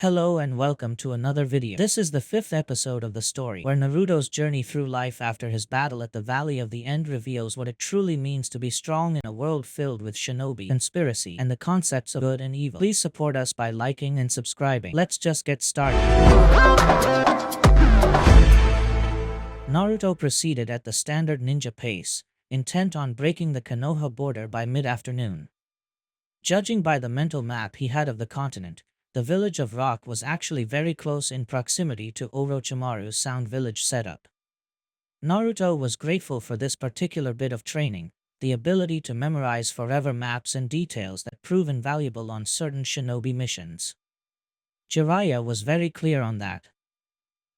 Hello and welcome to another video. This is the fifth episode of the story, where Naruto's journey through life after his battle at the Valley of the End reveals what it truly means to be strong in a world filled with shinobi, conspiracy, and the concepts of good and evil. Please support us by liking and subscribing. Let's just get started. Naruto proceeded at the standard ninja pace, intent on breaking the Konoha border by mid-afternoon. Judging by the mental map he had of the continent, the village of Rock was actually very close in proximity to Orochimaru's Sound Village setup. Naruto was grateful for this particular bit of training, the ability to memorize forever maps and details that prove invaluable on certain shinobi missions. Jiraiya was very clear on that.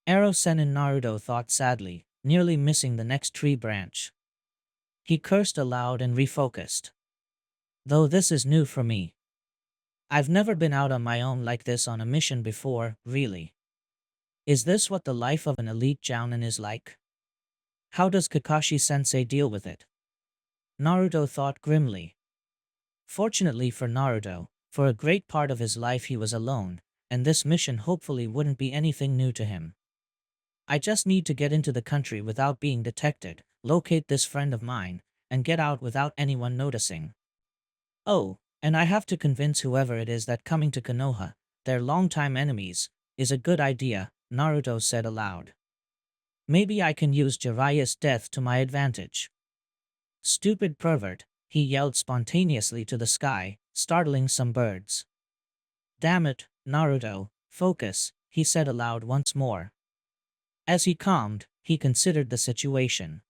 Arrow Sennin Naruto thought sadly, nearly missing the next tree branch. He cursed aloud and refocused. Though this is new for me. I've never been out on my own like this on a mission before, really. Is this what the life of an elite jounin is like? How does Kakashi-sensei deal with it? Naruto thought grimly. Fortunately for Naruto, for a great part of his life he was alone, and this mission hopefully wouldn't be anything new to him. I just need to get into the country without being detected, locate this friend of mine, and get out without anyone noticing. Oh, and I have to convince whoever it is that coming to Konoha, their longtime enemies, is a good idea, Naruto said aloud. Maybe I can use Jiraiya's death to my advantage. Stupid pervert, he yelled spontaneously to the sky, startling some birds. Damn it, Naruto, focus, he said aloud once more. As he calmed, he considered the situation.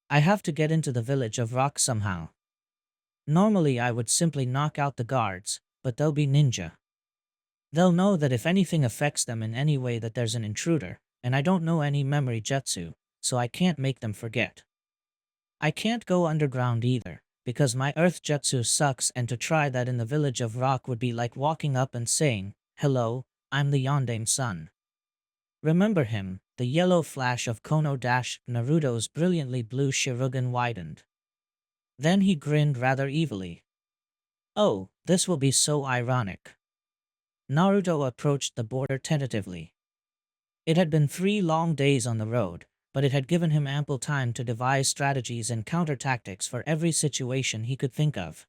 I have to get into the village of Rock somehow. Normally I would simply knock out the guards, but they'll be ninja. They'll know that if anything affects them in any way that there's an intruder, and I don't know any memory jutsu, so I can't make them forget. I can't go underground either, because my earth jutsu sucks, and to try that in the village of Rock would be like walking up and saying, "Hello, I'm the Yondaime son." Remember him, the yellow flash of Kono Naruto's brilliantly blue Sharingan widened. Then he grinned rather evilly. Oh, this will be so ironic. Naruto approached the border tentatively. It had been 3 long days on the road, but it had given him ample time to devise strategies and counter-tactics for every situation he could think of.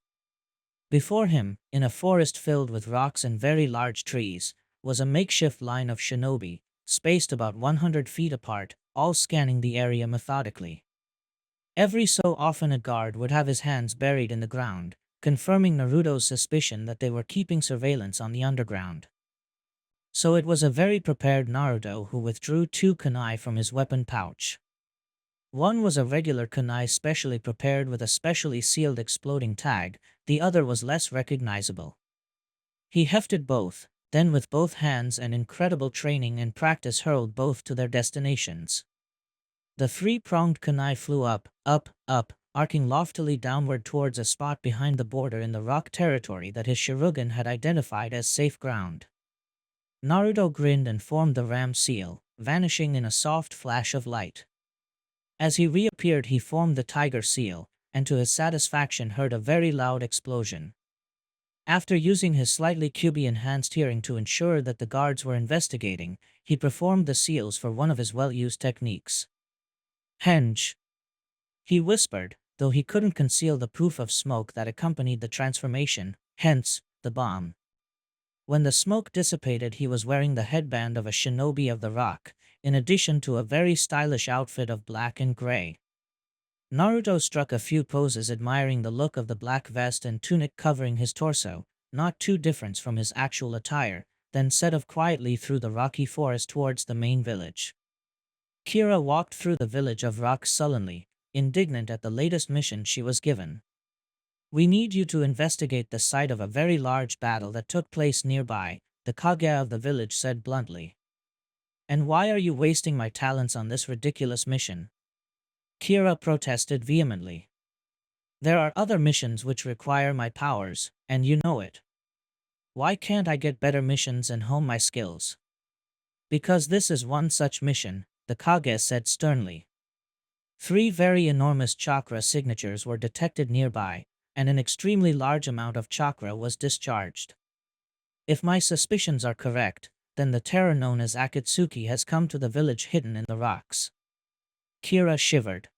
Before him, in a forest filled with rocks and very large trees, was a makeshift line of shinobi, spaced about 100 feet apart, all scanning the area methodically. Every so often a guard would have his hands buried in the ground, confirming Naruto's suspicion that they were keeping surveillance on the underground. So it was a very prepared Naruto who withdrew 2 kunai from his weapon pouch. One was a regular kunai specially prepared with a specially sealed exploding tag, the other was less recognizable. He hefted both, then with both hands and incredible training and practice hurled both to their destinations. The 3-pronged kunai flew up, arcing loftily downward towards a spot behind the border in the rock territory that his Sharingan had identified as safe ground. Naruto grinned and formed the ram seal, vanishing in a soft flash of light. As he reappeared he formed the tiger seal, and to his satisfaction heard a very loud explosion. After using his slightly Kyubi-enhanced hearing to ensure that the guards were investigating, he performed the seals for one of his well-used techniques. Henge, he whispered, though he couldn't conceal the poof of smoke that accompanied the transformation, hence, the bomb. When the smoke dissipated he was wearing the headband of a shinobi of the rock, in addition to a very stylish outfit of black and gray. Naruto struck a few poses admiring the look of the black vest and tunic covering his torso, not too different from his actual attire, then set off quietly through the rocky forest towards the main village. Kira walked through the village of Rock sullenly, indignant at the latest mission she was given. We need you to investigate the site of a very large battle that took place nearby, the Kage of the village said bluntly. And why are you wasting my talents on this ridiculous mission? Kira protested vehemently. There are other missions which require my powers, and you know it. Why can't I get better missions and hone my skills? Because this is one such mission, the Kage said sternly. 3 very enormous chakra signatures were detected nearby, and an extremely large amount of chakra was discharged. If my suspicions are correct, then the terror known as Akatsuki has come to the village hidden in the rocks. Kira shivered.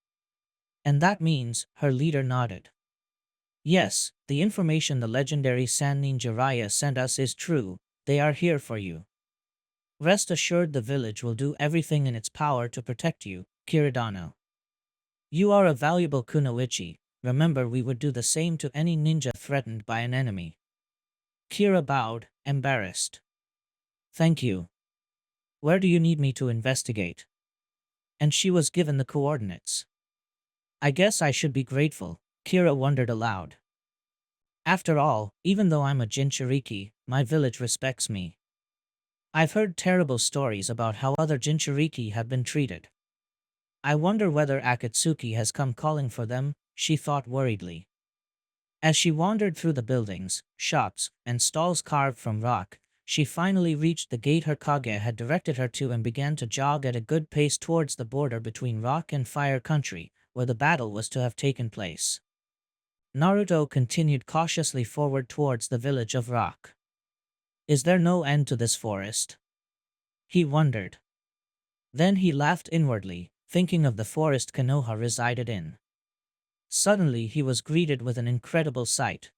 And that means, her leader nodded. Yes, the information the legendary Sand Ninja Raya sent us is true. They are here for you. Rest assured the village will do everything in its power to protect you, Kiridano. You are a valuable kunoichi. Remember, we would do the same to any ninja threatened by an enemy. Kira bowed, embarrassed. Thank you. Where do you need me to investigate? And she was given the coordinates. I guess I should be grateful, Kira wondered aloud. After all, even though I'm a Jinchuriki, my village respects me. I've heard terrible stories about how other Jinchuriki have been treated. I wonder whether Akatsuki has come calling for them, she thought worriedly. As she wandered through the buildings, shops, and stalls carved from rock, she finally reached the gate her Kage had directed her to and began to jog at a good pace towards the border between rock and fire country, where the battle was to have taken place. Naruto continued cautiously forward towards the village of rock. Is there no end to this forest? He wondered. Then he laughed inwardly, thinking of the forest Konoha resided in. Suddenly he was greeted with an incredible sight.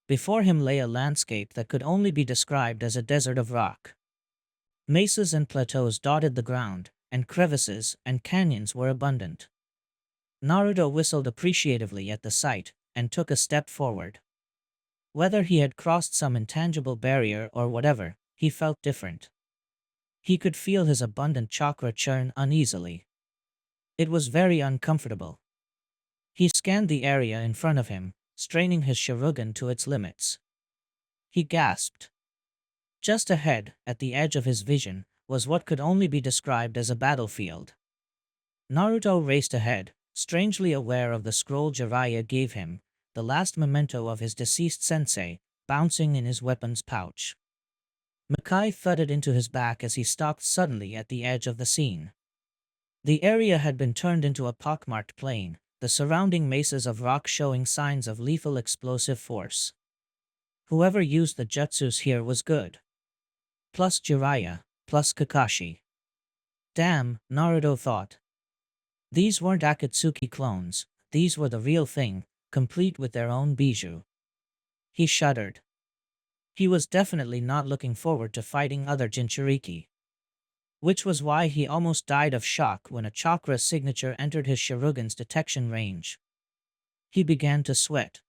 Before him lay a landscape that could only be described as a desert of rock. Mesas and plateaus dotted the ground, and crevices and canyons were abundant. Naruto whistled appreciatively at the sight, and took a step forward. Whether he had crossed some intangible barrier or whatever, he felt different. He could feel his abundant chakra churn uneasily. It was very uncomfortable. He scanned the area in front of him, straining his Sharingan to its limits. He gasped. Just ahead, at the edge of his vision, was what could only be described as a battlefield. Naruto raced ahead, strangely aware of the scroll Jiraiya gave him, the last memento of his deceased sensei, bouncing in his weapon's pouch. Makai thudded into his back as he stopped suddenly at the edge of the scene. The area had been turned into a pockmarked plain, the surrounding mesas of rock showing signs of lethal explosive force. Whoever used the jutsus here was good. Plus Jiraiya, plus Kakashi. Damn, Naruto thought. These weren't Akatsuki clones, these were the real thing, complete with their own bijou. He shuddered. He was definitely not looking forward to fighting other Jinchuriki. Which was why he almost died of shock when a chakra signature entered his Sharingan's detection range. He began to sweat.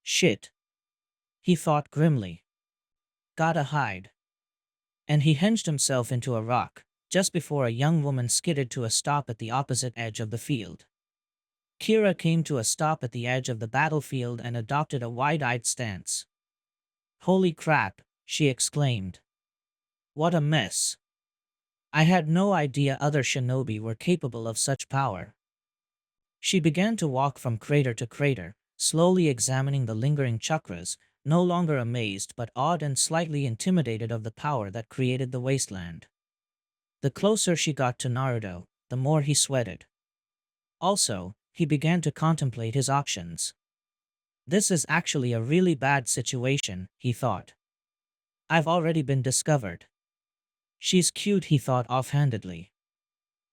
Shit. He thought grimly. Gotta hide. And he hinged himself into a rock, just before a young woman skidded to a stop at the opposite edge of the field. Kira came to a stop at the edge of the battlefield and adopted a wide-eyed stance. Holy crap, she exclaimed. What a mess. I had no idea other shinobi were capable of such power. She began to walk from crater to crater, slowly examining the lingering chakras, no longer amazed but awed and slightly intimidated of the power that created the wasteland. The closer she got to Naruto, the more he sweated. Also, he began to contemplate his options. This is actually a really bad situation, he thought. I've already been discovered. She's cute, he thought offhandedly.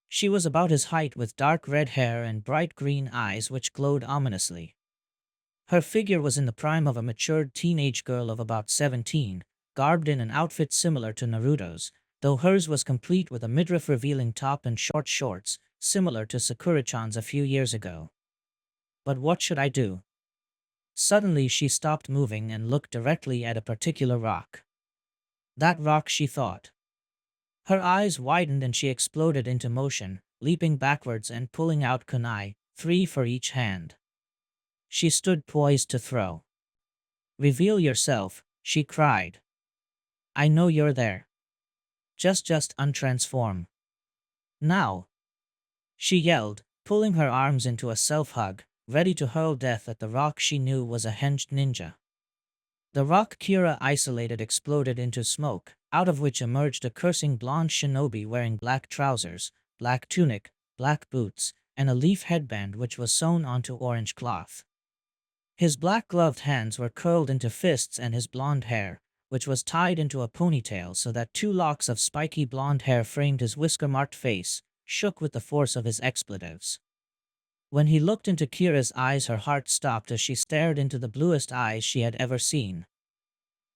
She was about his height with dark red hair and bright green eyes which glowed ominously. Her figure was in the prime of a matured teenage girl of about 17, garbed in an outfit similar to Naruto's, though hers was complete with a midriff-revealing top and short shorts, similar to Sakura-chan's a few years ago. But what should I do? Suddenly she stopped moving and looked directly at a particular rock. That rock, she thought. Her eyes widened and she exploded into motion, leaping backwards and pulling out kunai, 3 for each hand. She stood poised to throw. Reveal yourself, she cried. I know you're there. Just untransform. Now. She yelled, pulling her arms into a self-hug, ready to hurl death at the rock she knew was a hinged ninja. The rock Kira isolated exploded into smoke, out of which emerged a cursing blonde shinobi wearing black trousers, black tunic, black boots, and a leaf headband which was sewn onto orange cloth. His black-gloved hands were curled into fists and his blonde hair, which was tied into a ponytail so that two locks of spiky blonde hair framed his whisker-marked face, shook with the force of his expletives. When he looked into Kira's eyes, her heart stopped as she stared into the bluest eyes she had ever seen.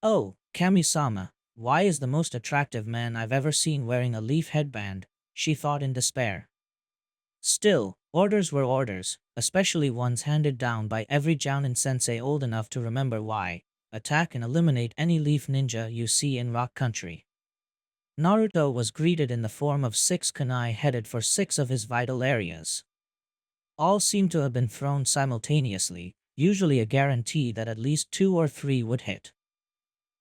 "Oh, Kami-sama, why is the most attractive man I've ever seen wearing a leaf headband?" she thought in despair. Still, orders were orders, especially ones handed down by every jounin sensei old enough to remember why. Attack and eliminate any leaf ninja you see in Rock Country. Naruto was greeted in the form of 6 kunai headed for 6 of his vital areas. All seemed to have been thrown simultaneously, usually a guarantee that at least 2 or 3 would hit.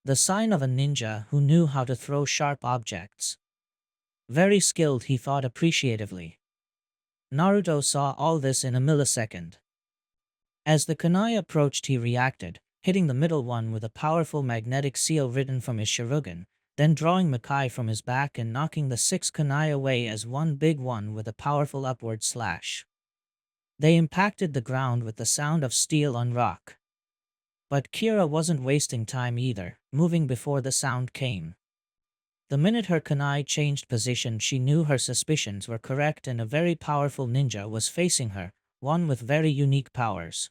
The sign of a ninja who knew how to throw sharp objects. Very skilled, he thought appreciatively. Naruto saw all this in a millisecond. As the kunai approached, he reacted, hitting the middle one with a powerful magnetic seal written from his Sharingan, then drawing Makai from his back and knocking the 6 kunai away as one big one with a powerful upward slash. They impacted the ground with the sound of steel on rock. But Kira wasn't wasting time either, moving before the sound came. The minute her kunai changed position, she knew her suspicions were correct and a very powerful ninja was facing her, one with very unique powers.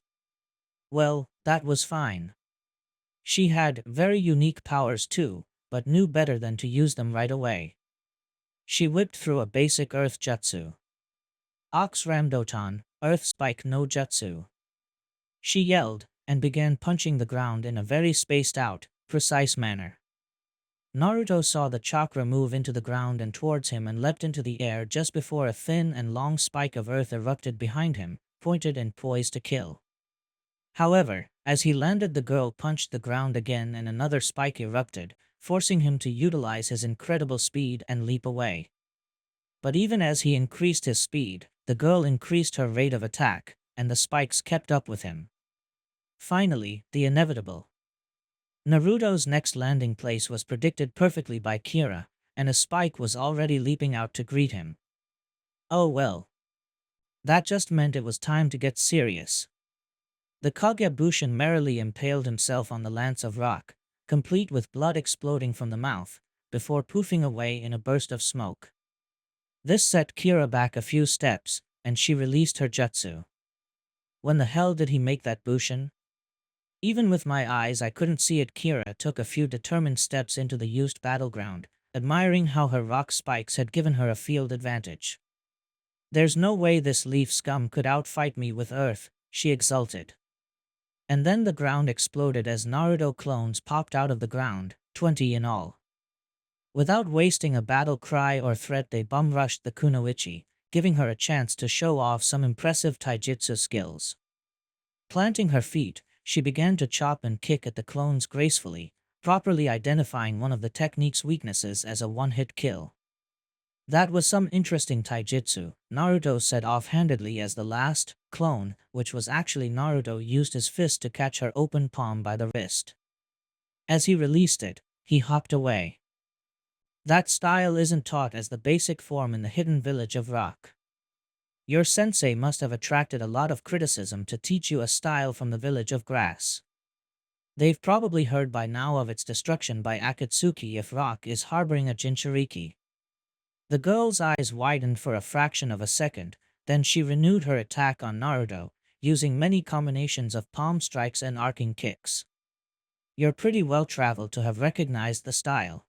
Well, that was fine. She had very unique powers too, but knew better than to use them right away. She whipped through a basic earth jutsu. Ox Ramdotan, Earth Spike no Jutsu. She yelled, and began punching the ground in a very spaced-out, precise manner. Naruto saw the chakra move into the ground and towards him and leapt into the air just before a thin and long spike of earth erupted behind him, pointed and poised to kill. However, as he landed, the girl punched the ground again and another spike erupted, forcing him to utilize his incredible speed and leap away. But even as he increased his speed, the girl increased her rate of attack, and the spikes kept up with him. Finally, the inevitable. Naruto's next landing place was predicted perfectly by Kira, and a spike was already leaping out to greet him. Oh well. That just meant it was time to get serious. The Kagebushin merrily impaled himself on the lance of rock, complete with blood exploding from the mouth, before poofing away in a burst of smoke. This set Kira back a few steps, and she released her jutsu. When the hell did he make that bushin? Even with my eyes I couldn't see it. Kira took a few determined steps into the used battleground, admiring how her rock spikes had given her a field advantage. There's no way this leaf scum could outfight me with earth, she exulted. And then the ground exploded as Naruto clones popped out of the ground, 20 in all. Without wasting a battle cry or threat, they bum-rushed the kunoichi, giving her a chance to show off some impressive taijutsu skills. Planting her feet, she began to chop and kick at the clones gracefully, properly identifying one of the technique's weaknesses as a one-hit kill. That was some interesting taijutsu, Naruto said offhandedly as the last clone, which was actually Naruto, used his fist to catch her open palm by the wrist. As he released it, he hopped away. That style isn't taught as the basic form in the hidden village of rock. Your sensei must have attracted a lot of criticism to teach you a style from the village of grass. They've probably heard by now of its destruction by Akatsuki if rock is harboring a Jinchuriki. The girl's eyes widened for a fraction of a second, then she renewed her attack on Naruto, using many combinations of palm strikes and arcing kicks. You're pretty well traveled to have recognized the style.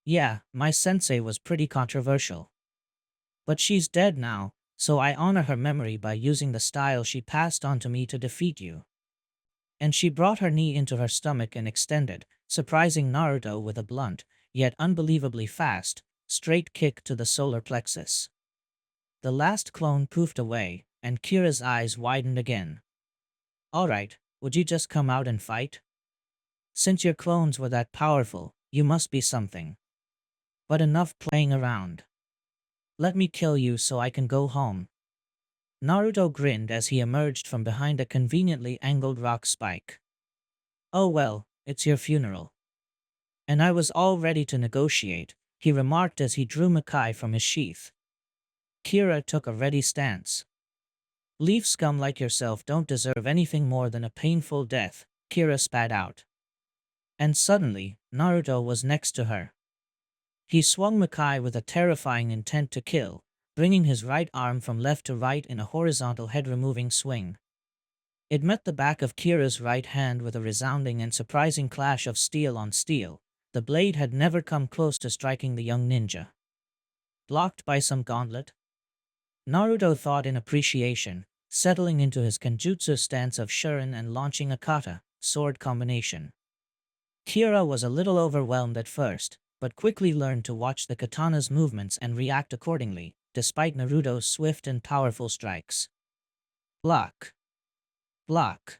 Yeah, my sensei was pretty controversial. But she's dead now, so I honor her memory by using the style she passed on to me to defeat you. And she brought her knee into her stomach and extended, surprising Naruto with a blunt, yet unbelievably fast, straight kick to the solar plexus. The last clone poofed away, and Kira's eyes widened again. Alright, would you just come out and fight? Since your clones were that powerful, you must be something. But enough playing around. Let me kill you so I can go home. Naruto grinned as he emerged from behind a conveniently angled rock spike. Oh well, it's your funeral. And I was all ready to negotiate, he remarked as he drew Makai from his sheath. Kira took a ready stance. Leaf scum like yourself don't deserve anything more than a painful death, Kira spat out. And suddenly, Naruto was next to her. He swung Makai with a terrifying intent to kill, bringing his right arm from left to right in a horizontal head-removing swing. It met the back of Kira's right hand with a resounding and surprising clash of steel on steel. The blade had never come close to striking the young ninja. Blocked by some gauntlet? Naruto thought in appreciation, settling into his Kenjutsu stance of Shurin and launching a kata, sword combination. Kira was a little overwhelmed at first, but quickly learned to watch the katana's movements and react accordingly, despite Naruto's swift and powerful strikes. Block. Block.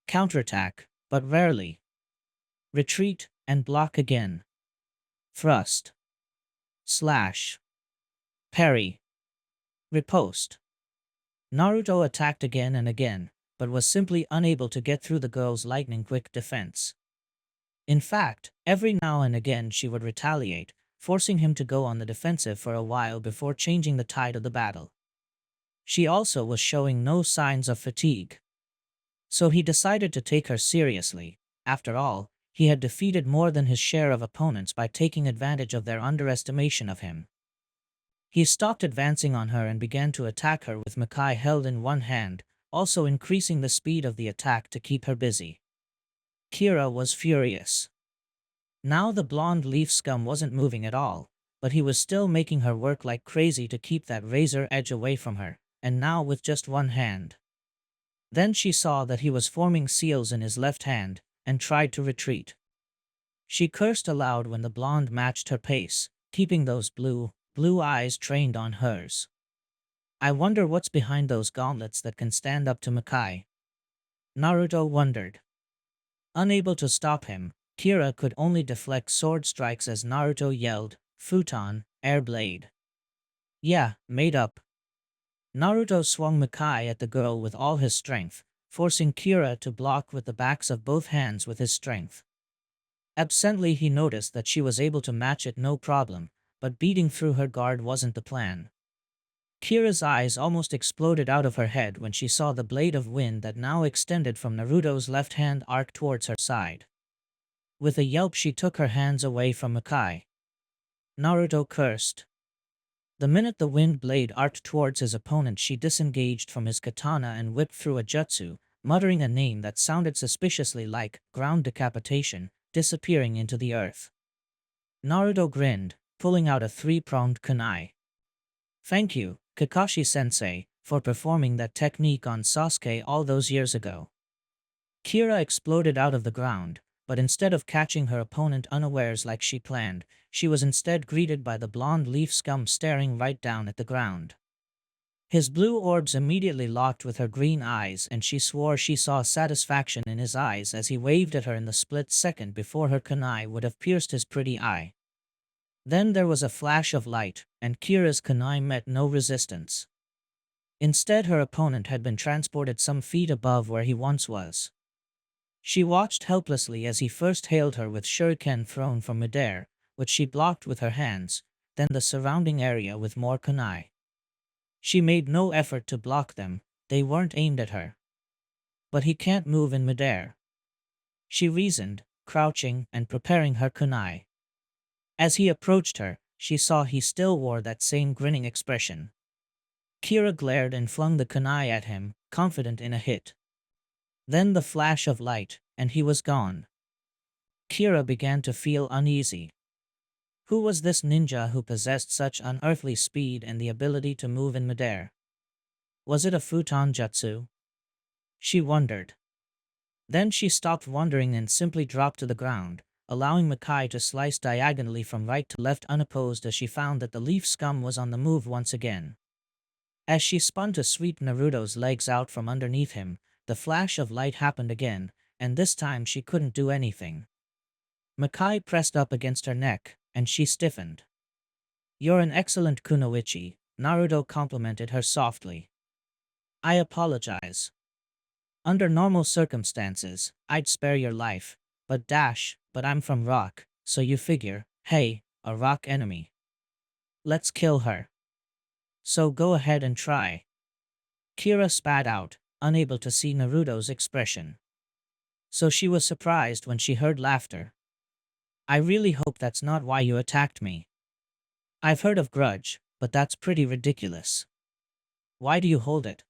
Counterattack, but rarely. Retreat, and block again. Thrust. Slash. Parry. Riposte. Naruto attacked again and again, but was simply unable to get through the girl's lightning-quick defense. In fact, every now and again she would retaliate, forcing him to go on the defensive for a while before changing the tide of the battle. She also was showing no signs of fatigue. So he decided to take her seriously. After all, he had defeated more than his share of opponents by taking advantage of their underestimation of him. He stopped advancing on her and began to attack her with Makai held in one hand, also increasing the speed of the attack to keep her busy. Kira was furious. Now the blonde leaf scum wasn't moving at all, but he was still making her work like crazy to keep that razor edge away from her, and now with just one hand. Then she saw that he was forming seals in his left hand, and tried to retreat. She cursed aloud when the blonde matched her pace, keeping those blue eyes trained on hers. I wonder what's behind those gauntlets that can stand up to Makai. Naruto wondered. Unable to stop him, Kira could only deflect sword strikes as Naruto yelled, "Futon, air blade." Yeah, made up. Naruto swung Makai at the girl with all his strength, forcing Kira to block with the backs of both hands with his strength. Absently he noticed that she was able to match it no problem, but beating through her guard wasn't the plan. Kira's eyes almost exploded out of her head when she saw the blade of wind that now extended from Naruto's left hand arc towards her side. With a yelp she took her hands away from Makai. Naruto cursed. The minute the wind blade arced towards his opponent she disengaged from his katana and whipped through a jutsu, muttering a name that sounded suspiciously like ground decapitation, disappearing into the earth. Naruto grinned, pulling out a three-pronged kunai. Thank you, Kakashi-sensei, for performing that technique on Sasuke all those years ago. Kira exploded out of the ground, but instead of catching her opponent unawares like she planned, she was instead greeted by the blonde leaf scum staring right down at the ground. His blue orbs immediately locked with her green eyes and she swore she saw satisfaction in his eyes as he waved at her in the split second before her kunai would have pierced his pretty eye. Then there was a flash of light, and Kira's kunai met no resistance. Instead her opponent had been transported some feet above where he once was. She watched helplessly as he first hailed her with shuriken thrown from midair, which she blocked with her hands, then the surrounding area with more kunai. She made no effort to block them, they weren't aimed at her. But he can't move in midair. She reasoned, crouching and preparing her kunai. As he approached her, she saw he still wore that same grinning expression. Kira glared and flung the kunai at him, confident in a hit. Then the flash of light, and he was gone. Kira began to feel uneasy. Who was this ninja who possessed such unearthly speed and the ability to move in midair? Was it a futon jutsu? She wondered. Then she stopped wondering and simply dropped to the ground, allowing Makai to slice diagonally from right to left unopposed as she found that the leaf scum was on the move once again. As she spun to sweep Naruto's legs out from underneath him, the flash of light happened again, and this time she couldn't do anything. Makai pressed up against her neck, and she stiffened. "You're an excellent kunoichi," Naruto complimented her softly. "I apologize. Under normal circumstances, I'd spare your life, but I'm from Rock, so you figure, hey, a rock enemy. Let's kill her. So go ahead and try." Kira spat out, unable to see Naruto's expression. so she was surprised when she heard laughter. I really hope that's not why you attacked me. I've heard of grudge, but that's pretty ridiculous. Why do you hold it?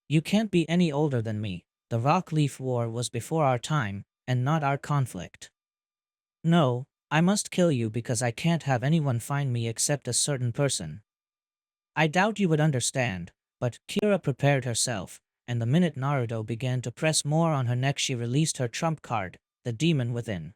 You can't be any older than me. The Rock Leaf War was before our time, and not our conflict. No, I must kill you because I can't have anyone find me except a certain person. I doubt you would understand, but Kira prepared herself, and the minute Naruto began to press more on her neck she released her trump card, the demon within.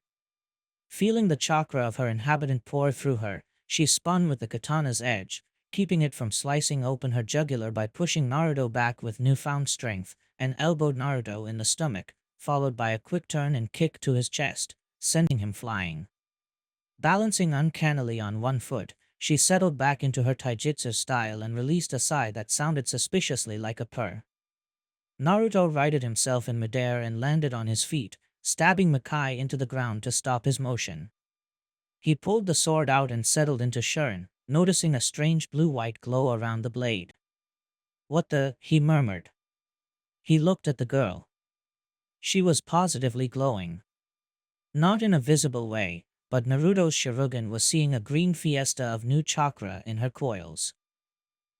Feeling the chakra of her inhabitant pour through her, she spun with the katana's edge, keeping it from slicing open her jugular by pushing Naruto back with newfound strength, and elbowed Naruto in the stomach, followed by a quick turn and kick to his chest, sending him flying. Balancing uncannily on one foot, she settled back into her taijutsu style and released a sigh that sounded suspiciously like a purr. Naruto righted himself in midair and landed on his feet, stabbing Makai into the ground to stop his motion. He pulled the sword out and settled into Shuren, noticing a strange blue-white glow around the blade. What the? He murmured. He looked at the girl. She was positively glowing. Not in a visible way, but Naruto's Sharingan was seeing a green fiesta of new chakra in her coils.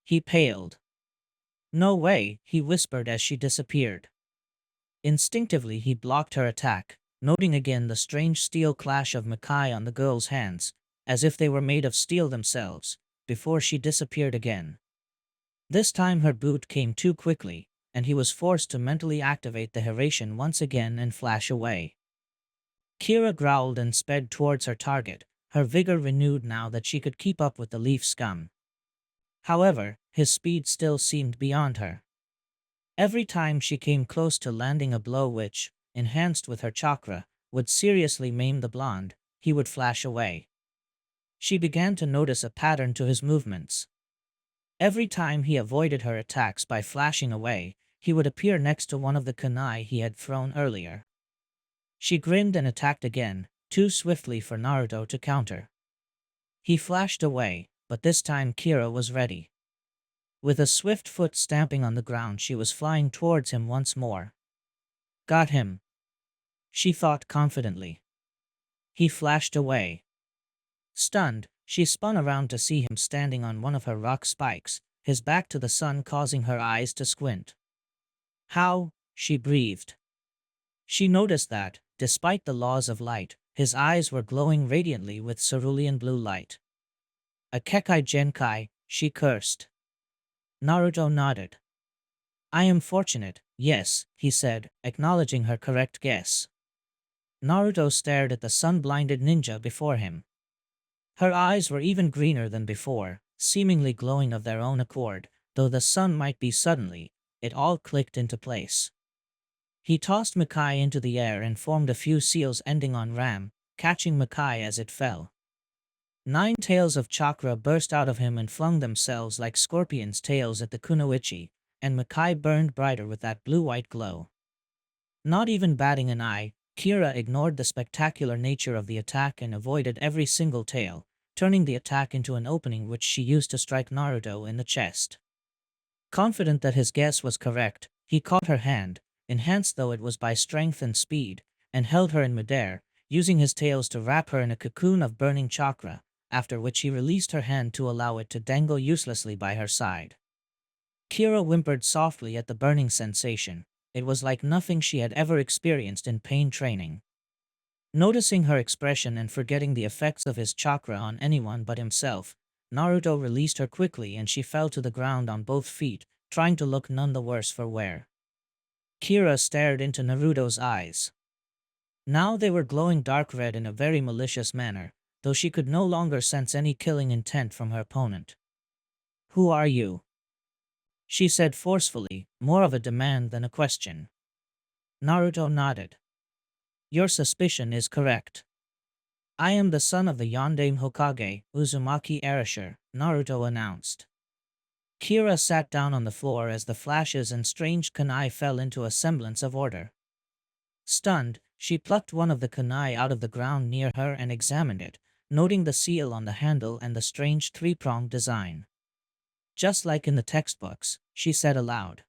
He paled. No way, he whispered as she disappeared. Instinctively he blocked her attack, noting again the strange steel clash of Makai on the girl's hands, as if they were made of steel themselves, before she disappeared again. This time her boot came too quickly, and he was forced to mentally activate the Hiraishin once again and flash away. Kira growled and sped towards her target, her vigor renewed now that she could keep up with the leaf scum. However, his speed still seemed beyond her. Every time she came close to landing a blow which, enhanced with her chakra, would seriously maim the blonde, he would flash away. She began to notice a pattern to his movements. Every time he avoided her attacks by flashing away, he would appear next to one of the kunai he had thrown earlier. She grinned and attacked again, too swiftly for Naruto to counter. He flashed away, but this time Kira was ready. With a swift foot stamping on the ground she was flying towards him once more. Got him, she thought confidently. He flashed away. Stunned, she spun around to see him standing on one of her rock spikes, his back to the sun causing her eyes to squint. How? She breathed. She noticed that, despite the laws of light, his eyes were glowing radiantly with cerulean blue light. A Kekai Genkai, she cursed. Naruto nodded. I am fortunate, yes, he said, acknowledging her correct guess. Naruto stared at the sun-blinded ninja before him. Her eyes were even greener than before, seemingly glowing of their own accord, though the sun might be suddenly, it all clicked into place. He tossed Makai into the air and formed a few seals ending on ram, catching Makai as it fell. 9 tails of chakra burst out of him and flung themselves like scorpions' tails at the kunoichi, and Makai burned brighter with that blue-white glow. Not even batting an eye, Kira ignored the spectacular nature of the attack and avoided every single tail, turning the attack into an opening which she used to strike Naruto in the chest. Confident that his guess was correct, he caught her hand, enhanced though it was by strength and speed, and held her in midair, using his tails to wrap her in a cocoon of burning chakra, after which he released her hand to allow it to dangle uselessly by her side. Kira whimpered softly at the burning sensation. It was like nothing she had ever experienced in pain training. Noticing her expression and forgetting the effects of his chakra on anyone but himself, Naruto released her quickly and she fell to the ground on both feet, trying to look none the worse for wear. Kira stared into Naruto's eyes. Now they were glowing dark red in a very malicious manner, though she could no longer sense any killing intent from her opponent. Who are you? She said forcefully, more of a demand than a question. Naruto nodded. Your suspicion is correct. I am the son of the Yondaime Hokage, Uzumaki Erasure, Naruto announced. Kira sat down on the floor as the flashes and strange kunai fell into a semblance of order. Stunned, she plucked one of the kunai out of the ground near her and examined it, noting the seal on the handle and the strange 3-pronged design. Just like in the textbooks, she said aloud.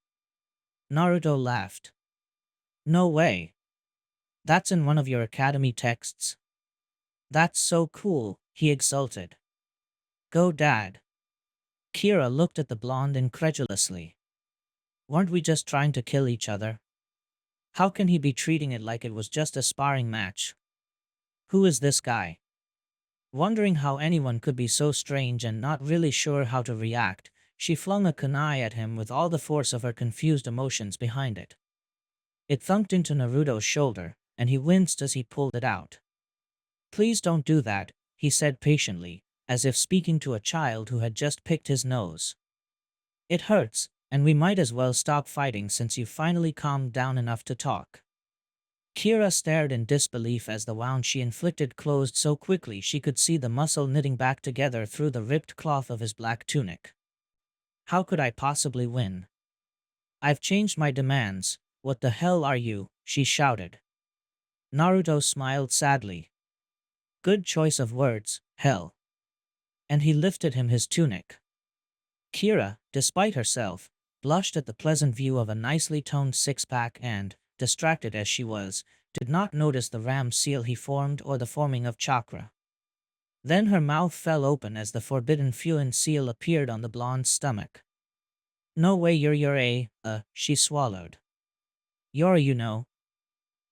Naruto laughed. No way. That's in one of your academy texts? That's so cool, he exulted. Go dad. Kira looked at the blonde incredulously. Weren't we just trying to kill each other? How can he be treating it like it was just a sparring match? Who is this guy? Wondering how anyone could be so strange and not really sure how to react, she flung a kunai at him with all the force of her confused emotions behind it. It thunked into Naruto's shoulder, and he winced as he pulled it out. Please don't do that, he said patiently, as if speaking to a child who had just picked his nose. It hurts, and we might as well stop fighting since you finally calmed down enough to talk. Kira stared in disbelief as the wound she inflicted closed so quickly she could see the muscle knitting back together through the ripped cloth of his black tunic. How could I possibly win? I've changed my demands. What the hell are you? She shouted. Naruto smiled sadly. Good choice of words, hell. And he lifted him his tunic. Kira, despite herself, blushed at the pleasant view of a nicely toned six-pack and, distracted as she was, did not notice the ram seal he formed or the forming of chakra. Then her mouth fell open as the forbidden Fuin seal appeared on the blonde's stomach. No way you're she swallowed. You're you know.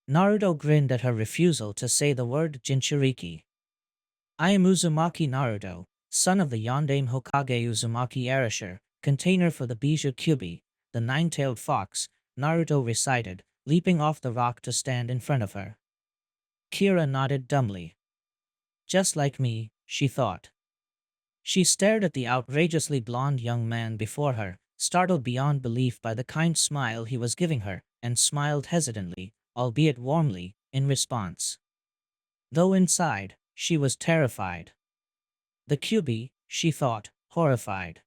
Naruto grinned at her refusal to say the word Jinchuriki. I am Uzumaki Naruto, son of the Yondaime Hokage Uzumaki Erasure, container for the bijou Kyubi, the nine-tailed fox, Naruto recited, leaping off the rock to stand in front of her. Kira nodded dumbly. Just like me, she thought. She stared at the outrageously blonde young man before her, startled beyond belief by the kind smile he was giving her, and smiled hesitantly, albeit warmly, in response. Though inside, she was terrified. The Kyubi, she thought, horrified.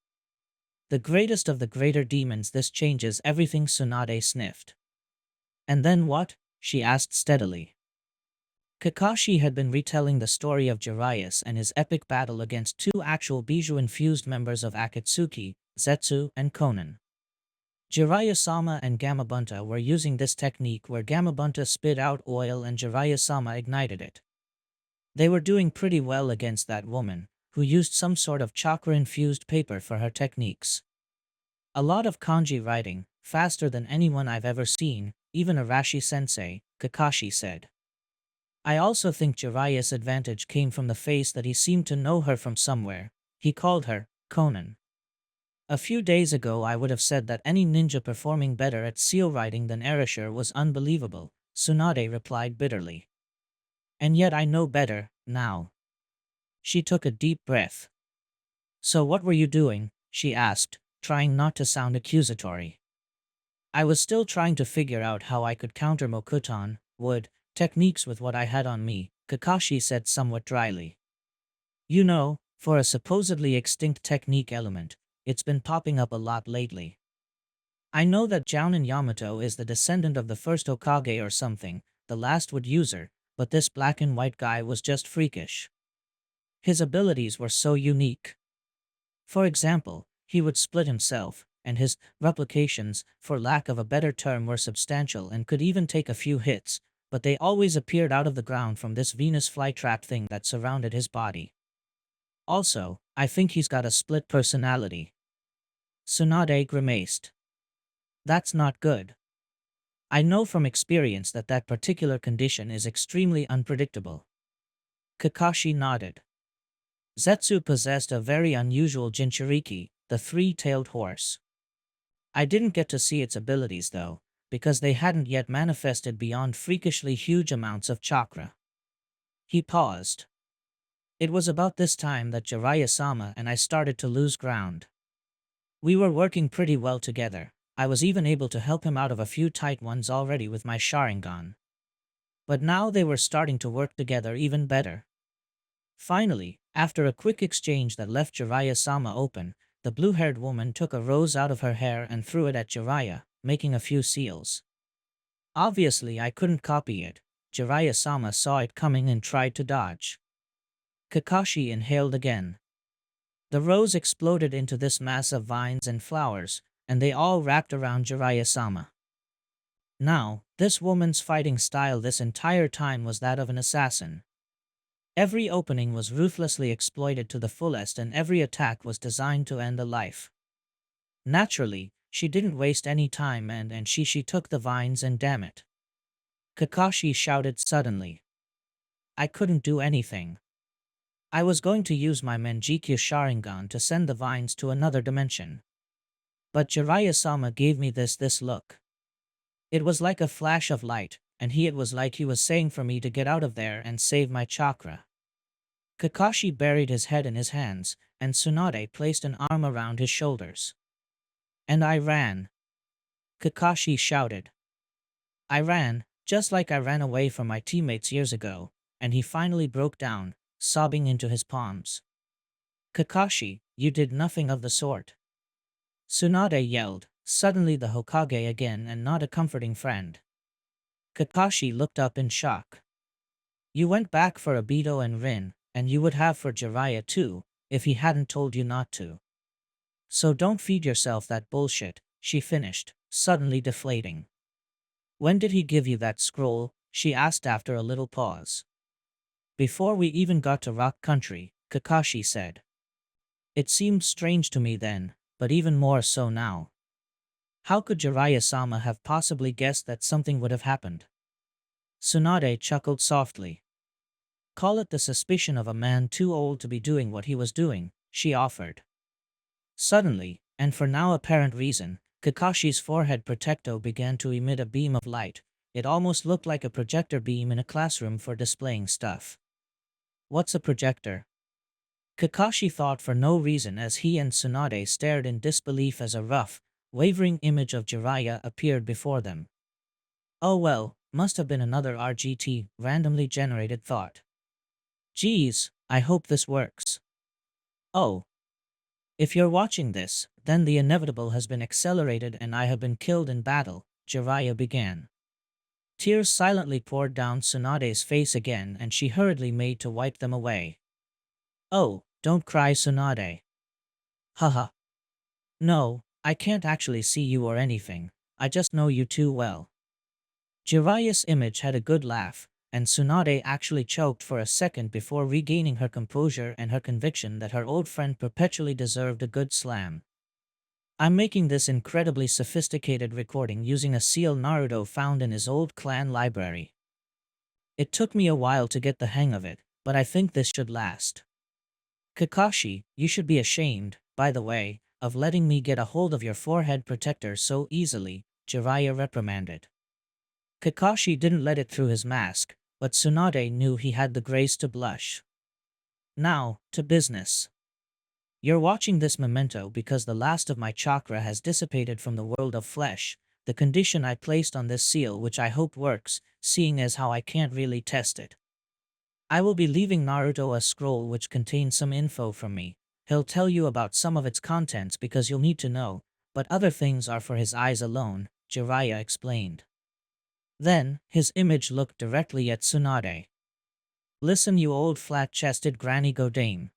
The greatest of the greater demons, this changes everything, Tsunade sniffed. And then what? She asked steadily. Kakashi had been retelling the story of Jiraiya and his epic battle against two actual bijou-infused members of Akatsuki, Zetsu and Konan. Jiraiya-sama and Gamabunta were using this technique where Gamabunta spit out oil and Jiraiya-sama ignited it. They were doing pretty well against that woman, who used some sort of chakra-infused paper for her techniques. A lot of kanji writing, faster than anyone I've ever seen, even Arashi-sensei, Kakashi said. I also think Jiraiya's advantage came from the face that he seemed to know her from somewhere. He called her Konan. A few days ago I would have said that any ninja performing better at seal writing than Erasure was unbelievable, Tsunade replied bitterly. And yet I know better, now. She took a deep breath. So what were you doing? She asked, trying not to sound accusatory. I was still trying to figure out how I could counter Mokuton, wood, techniques with what I had on me, Kakashi said somewhat dryly. You know, for a supposedly extinct technique element, it's been popping up a lot lately. I know that Jounin Yamato is the descendant of the first Hokage or something, the last wood user, but this black and white guy was just freakish. His abilities were so unique. For example, he would split himself, and his replications, for lack of a better term, were substantial and could even take a few hits, but they always appeared out of the ground from this Venus flytrap thing that surrounded his body. Also, I think he's got a split personality. Tsunade grimaced. That's not good. I know from experience that that particular condition is extremely unpredictable. Kakashi nodded. Zetsu possessed a very unusual Jinchuriki, the three-tailed horse. I didn't get to see its abilities though, because they hadn't yet manifested beyond freakishly huge amounts of chakra. He paused. It was about this time that Jiraiya-sama and I started to lose ground. We were working pretty well together. I was even able to help him out of a few tight ones already with my Sharingan. But now they were starting to work together even better. Finally, after a quick exchange that left Jiraiya-sama open, the blue-haired woman took a rose out of her hair and threw it at Jiraiya, making a few seals. Obviously I couldn't copy it. Jiraiya-sama saw it coming and tried to dodge. Kakashi inhaled again. The rose exploded into this mass of vines and flowers, and they all wrapped around Jiraiya-sama. Now, this woman's fighting style this entire time was that of an assassin. Every opening was ruthlessly exploited to the fullest and every attack was designed to end a life. Naturally, she didn't waste any time and she took the vines and damn it. Kakashi shouted suddenly. I couldn't do anything. I was going to use my Manjikyu Sharingan to send the vines to another dimension. But Jiraiya-sama gave me this look. It was like a flash of light, and it was like he was saying for me to get out of there and save my chakra. Kakashi buried his head in his hands, and Tsunade placed an arm around his shoulders. And I ran. Kakashi shouted. I ran, just like I ran away from my teammates years ago, and he finally broke down, sobbing into his palms. Kakashi, you did nothing of the sort. Tsunade yelled, suddenly the Hokage again and not a comforting friend. Kakashi looked up in shock. You went back for Obito and Rin, and you would have for Jiraiya too, if he hadn't told you not to. So don't feed yourself that bullshit, she finished, suddenly deflating. When did he give you that scroll? She asked after a little pause. Before we even got to Rock Country, Kakashi said. It seemed strange to me then, but even more so now. How could Jiraiya-sama have possibly guessed that something would have happened? Tsunade chuckled softly. Call it the suspicion of a man too old to be doing what he was doing, she offered. Suddenly, and for no apparent reason, Kakashi's forehead protecto began to emit a beam of light. It almost looked like a projector beam in a classroom for displaying stuff. What's a projector? Kakashi thought for no reason as he and Tsunade stared in disbelief as a rough, wavering image of Jiraiya appeared before them. Oh well, must have been another RGT, randomly generated thought. Geez, I hope this works. Oh. If you're watching this, then the inevitable has been accelerated and I have been killed in battle, Jiraiya began. Tears silently poured down Tsunade's face again and she hurriedly made to wipe them away. Oh, don't cry, Tsunade. Haha. No, I can't actually see you or anything, I just know you too well. Jiraiya's image had a good laugh, and Tsunade actually choked for a second before regaining her composure and her conviction that her old friend perpetually deserved a good slam. I'm making this incredibly sophisticated recording using a seal Naruto found in his old clan library. It took me a while to get the hang of it, but I think this should last. Kakashi, you should be ashamed, by the way, of letting me get a hold of your forehead protector so easily, Jiraiya reprimanded. Kakashi didn't let it through his mask, but Tsunade knew he had the grace to blush. Now, to business. You're watching this memento because the last of my chakra has dissipated from the world of flesh, the condition I placed on this seal which I hope works, seeing as how I can't really test it. I will be leaving Naruto a scroll which contains some info from me. He'll tell you about some of its contents because you'll need to know, but other things are for his eyes alone, Jiraiya explained. Then, his image looked directly at Tsunade. Listen, you old flat-chested granny godame.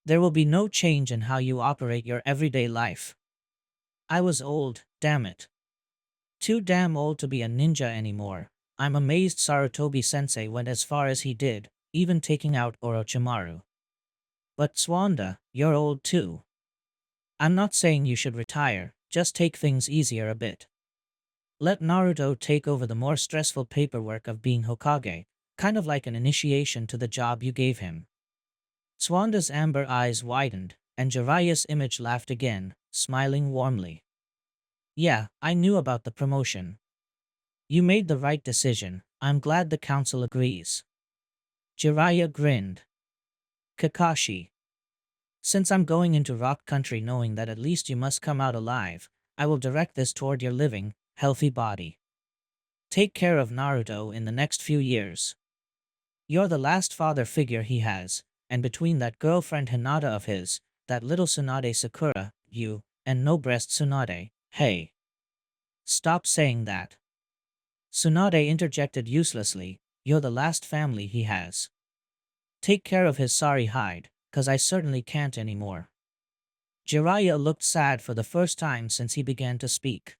There will be no change in how you operate your everyday life. I was old, damn it. Too damn old to be a ninja anymore. I'm amazed Sarutobi-sensei went as far as he did, even taking out Orochimaru. But Swanda, you're old too. I'm not saying you should retire, just take things easier a bit. Let Naruto take over the more stressful paperwork of being Hokage, kind of like an initiation to the job you gave him. Swanda's amber eyes widened, and Jiraiya's image laughed again, smiling warmly. Yeah, I knew about the promotion. You made the right decision, I'm glad the council agrees. Jiraiya grinned. Kakashi. Since I'm going into Rock Country knowing that at least you must come out alive, I will direct this toward your living, healthy body. Take care of Naruto in the next few years. You're the last father figure he has, and between that girlfriend Hinata of his, that little Tsunade Sakura, you, and no-breast Tsunade, hey. Stop saying that. Tsunade interjected uselessly, you're the last family he has. Take care of his sorry hide, 'cause I certainly can't anymore. Jiraiya looked sad for the first time since he began to speak.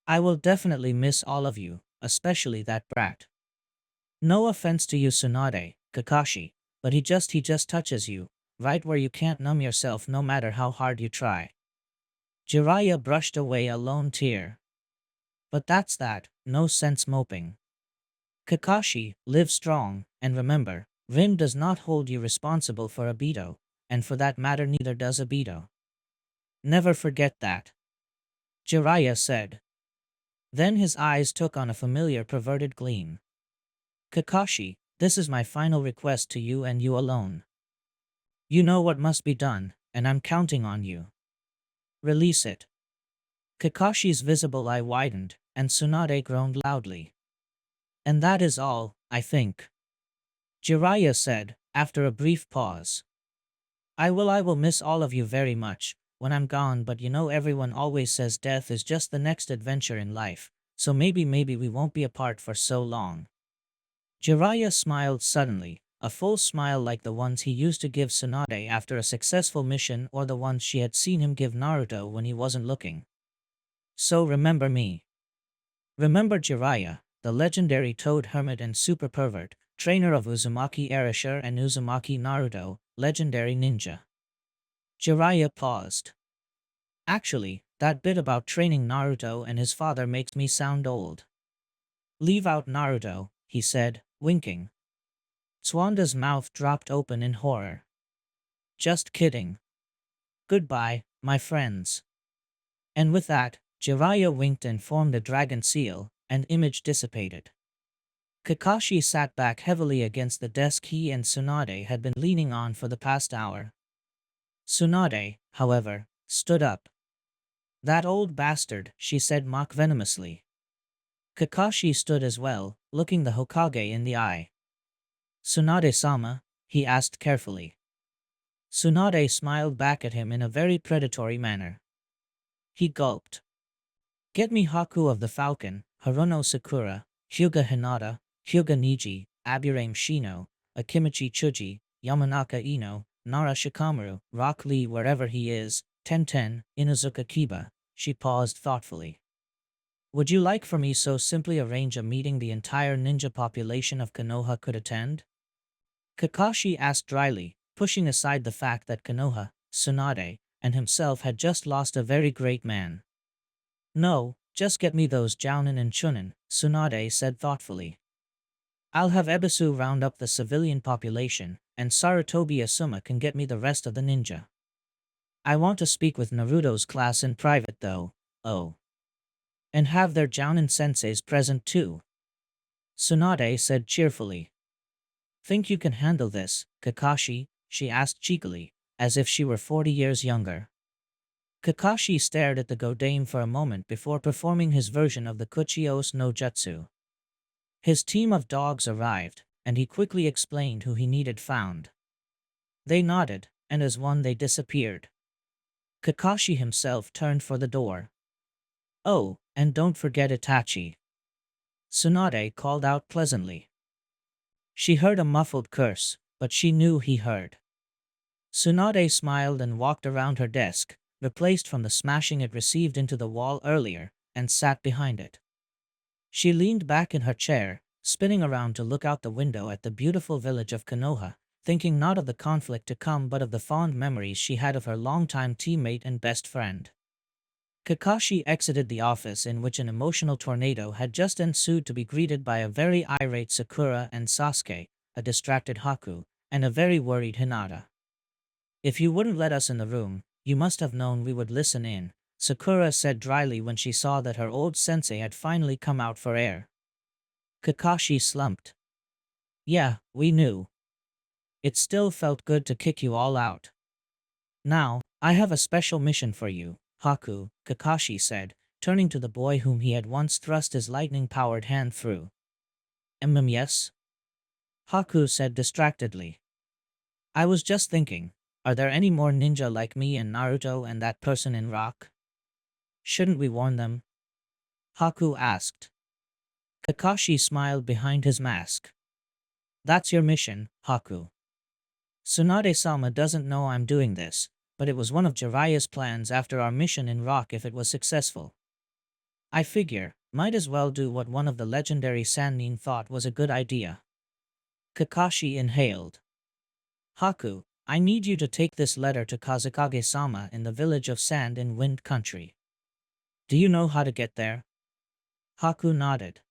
I will definitely miss all of you, especially that brat. No offense to you Tsunade, Kakashi, but he just touches you, right where you can't numb yourself no matter how hard you try. Jiraiya brushed away a lone tear. But that's that, no sense moping. Kakashi, live strong, and remember, Rin does not hold you responsible for Obito, and for that matter neither does Obito. Never forget that. Jiraiya said. Then his eyes took on a familiar perverted gleam. Kakashi, this is my final request to you and you alone. You know what must be done, and I'm counting on you. Release it. Kakashi's visible eye widened, and Tsunade groaned loudly. And that is all, I think. Jiraiya said, after a brief pause. I will miss all of you very much, when I'm gone, but you know everyone always says death is just the next adventure in life, so maybe we won't be apart for so long. Jiraiya smiled suddenly, a full smile like the ones he used to give Tsunade after a successful mission or the ones she had seen him give Naruto when he wasn't looking. So remember me. Remember Jiraiya, the legendary toad hermit and super pervert, trainer of Uzumaki Erasure and Uzumaki Naruto, legendary ninja. Jiraiya paused. Actually, that bit about training Naruto and his father makes me sound old. Leave out Naruto, he said, winking. Tsuanda's mouth dropped open in horror. Just kidding. Goodbye, my friends. And with that, Jiraiya winked and formed a dragon seal, and image dissipated. Kakashi sat back heavily against the desk he and Tsunade had been leaning on for the past hour. Tsunade, however, stood up. That old bastard, she said mock-venomously. Kakashi stood as well, looking the Hokage in the eye. Tsunade-sama, he asked carefully. Tsunade smiled back at him in a very predatory manner. He gulped. Get me Haku of the Falcon, Haruno Sakura, Hyuga Hinata, Hyuga Niji, Aburame Shino, Akimichi Chuji, Yamanaka Ino, Nara Shikamaru, Rock Lee wherever he is, Tenten, Inuzuka Kiba. She paused thoughtfully. Would you like for me so simply arrange a meeting the entire ninja population of Konoha could attend? Kakashi asked dryly, pushing aside the fact that Konoha, Tsunade, and himself had just lost a very great man. No, just get me those Jounin and Chunin, Tsunade said thoughtfully. I'll have Ebisu round up the civilian population, and Sarutobi Asuma can get me the rest of the ninja. I want to speak with Naruto's class in private though, oh. And have their Jounin senseis present too. Tsunade said cheerfully. Think you can handle this, Kakashi? She asked cheekily, as if she were 40 years younger. Kakashi stared at the Godame for a moment before performing his version of the Kuchios no Jutsu. His team of dogs arrived, and he quickly explained who he needed found. They nodded, and as one they disappeared. Kakashi himself turned for the door. Oh, and don't forget Itachi. Tsunade called out pleasantly. She heard a muffled curse, but she knew he heard. Tsunade smiled and walked around her desk, replaced from the smashing it received into the wall earlier, and sat behind it. She leaned back in her chair, spinning around to look out the window at the beautiful village of Konoha, thinking not of the conflict to come but of the fond memories she had of her longtime teammate and best friend. Kakashi exited the office in which an emotional tornado had just ensued to be greeted by a very irate Sakura and Sasuke, a distracted Haku, and a very worried Hinata. If you wouldn't let us in the room, you must have known we would listen in, Sakura said dryly when she saw that her old sensei had finally come out for air. Kakashi slumped. Yeah, we knew. It still felt good to kick you all out. Now, I have a special mission for you, Haku, Kakashi said, turning to the boy whom he had once thrust his lightning-powered hand through. Yes? Haku said distractedly. I was just thinking, are there any more ninja like me and Naruto and that person in rock? Shouldn't we warn them? Haku asked. Kakashi smiled behind his mask. That's your mission, Haku. Tsunade-sama doesn't know I'm doing this, but it was one of Jiraiya's plans after our mission in rock if it was successful. I figure, might as well do what one of the legendary Sannin thought was a good idea. Kakashi inhaled. Haku, I need you to take this letter to Kazekage-sama in the village of Sand in Wind Country. Do you know how to get there? Haku nodded.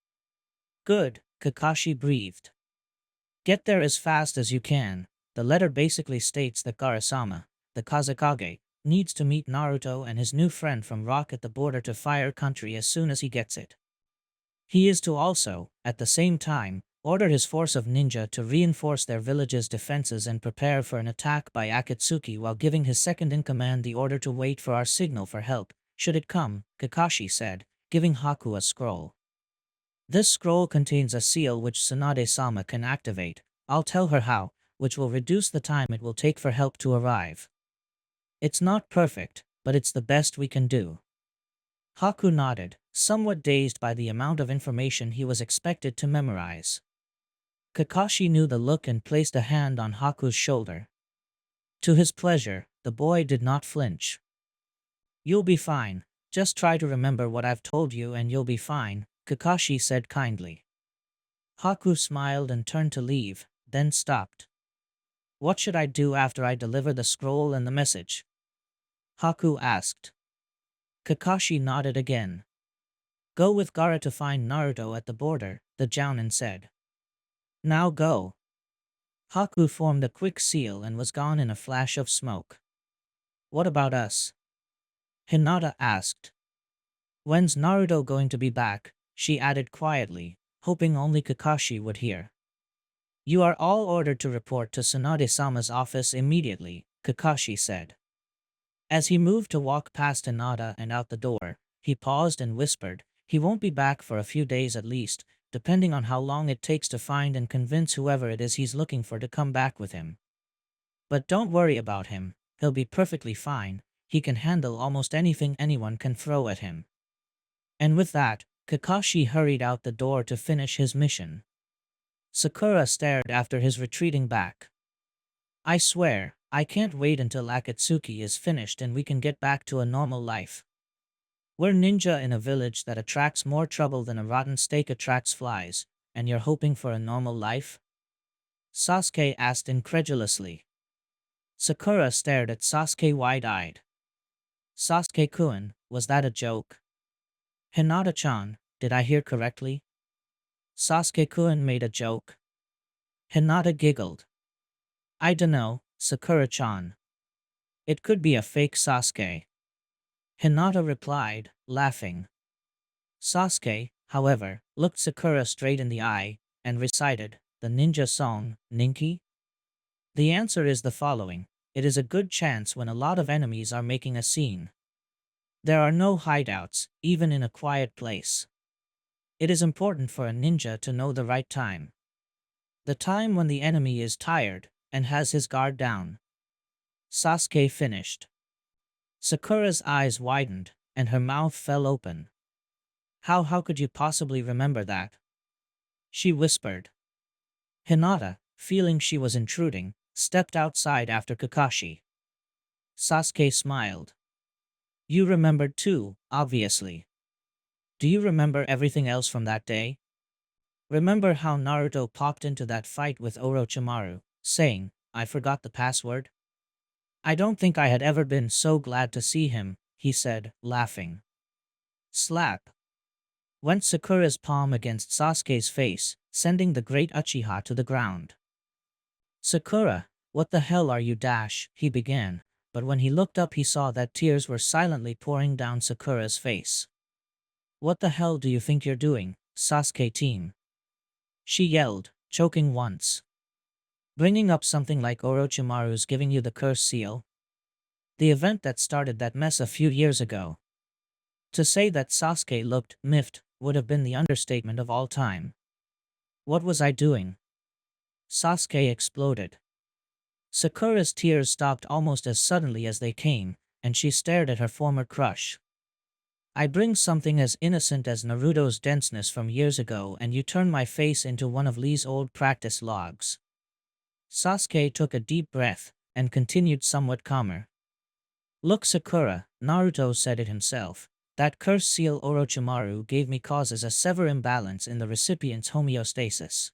Good, Kakashi breathed. Get there as fast as you can. The letter basically states that Gaara-sama, the Kazekage, needs to meet Naruto and his new friend from Rock at the border to Fire Country as soon as he gets it. He is to also, at the same time, order his force of ninja to reinforce their village's defenses and prepare for an attack by Akatsuki while giving his second-in-command the order to wait for our signal for help, should it come, Kakashi said, giving Haku a scroll. This scroll contains a seal which Tsunade-sama can activate. I'll tell her how, which will reduce the time it will take for help to arrive. It's not perfect, but it's the best we can do. Haku nodded, somewhat dazed by the amount of information he was expected to memorize. Kakashi knew the look and placed a hand on Haku's shoulder. To his pleasure, the boy did not flinch. You'll be fine. Just try to remember what I've told you and you'll be fine, Kakashi said kindly. Haku smiled and turned to leave, then stopped. What should I do after I deliver the scroll and the message? Haku asked. Kakashi nodded again. Go with Gaara to find Naruto at the border, the Jounin said. Now go. Haku formed a quick seal and was gone in a flash of smoke. What about us? Hinata asked. When's Naruto going to be back? She added quietly, hoping only Kakashi would hear. You are all ordered to report to Tsunade-sama's office immediately, Kakashi said. As he moved to walk past Hinata and out the door, he paused and whispered, he won't be back for a few days at least, depending on how long it takes to find and convince whoever it is he's looking for to come back with him. But don't worry about him, he'll be perfectly fine, he can handle almost anything anyone can throw at him. And with that, Kakashi hurried out the door to finish his mission. Sakura stared after his retreating back. I swear, I can't wait until Akatsuki is finished and we can get back to a normal life. We're ninja in a village that attracts more trouble than a rotten steak attracts flies, and you're hoping for a normal life? Sasuke asked incredulously. Sakura stared at Sasuke wide-eyed. Sasuke-kun, was that a joke? Hinata-chan, did I hear correctly? Sasuke-kun made a joke. Hinata giggled. I dunno, Sakura-chan. It could be a fake Sasuke. Hinata replied, laughing. Sasuke, however, looked Sakura straight in the eye, and recited, the ninja song, Ninki? The answer is the following. It is a good chance when a lot of enemies are making a scene. There are no hideouts, even in a quiet place. It is important for a ninja to know the right time. The time when the enemy is tired, and has his guard down. Sasuke finished. Sakura's eyes widened, and her mouth fell open. How could you possibly remember that? She whispered. Hinata, feeling she was intruding, stepped outside after Kakashi. Sasuke smiled. You remembered too, obviously. Do you remember everything else from that day? Remember how Naruto popped into that fight with Orochimaru, saying, I forgot the password? I don't think I had ever been so glad to see him, he said, laughing. Slap! Went Sakura's palm against Sasuke's face, sending the great Uchiha to the ground. Sakura, what the hell are you he began, but when he looked up he saw that tears were silently pouring down Sakura's face. What the hell do you think you're doing, Sasuke team? She yelled, choking once. Bringing up something like Orochimaru's giving you the curse seal? The event that started that mess a few years ago. To say that Sasuke looked miffed would have been the understatement of all time. What was I doing? Sasuke exploded. Sakura's tears stopped almost as suddenly as they came, and she stared at her former crush. I bring something as innocent as Naruto's denseness from years ago and you turn my face into one of Lee's old practice logs. Sasuke took a deep breath, and continued somewhat calmer. Look Sakura, Naruto said it himself. That cursed seal Orochimaru gave me causes a severe imbalance in the recipient's homeostasis.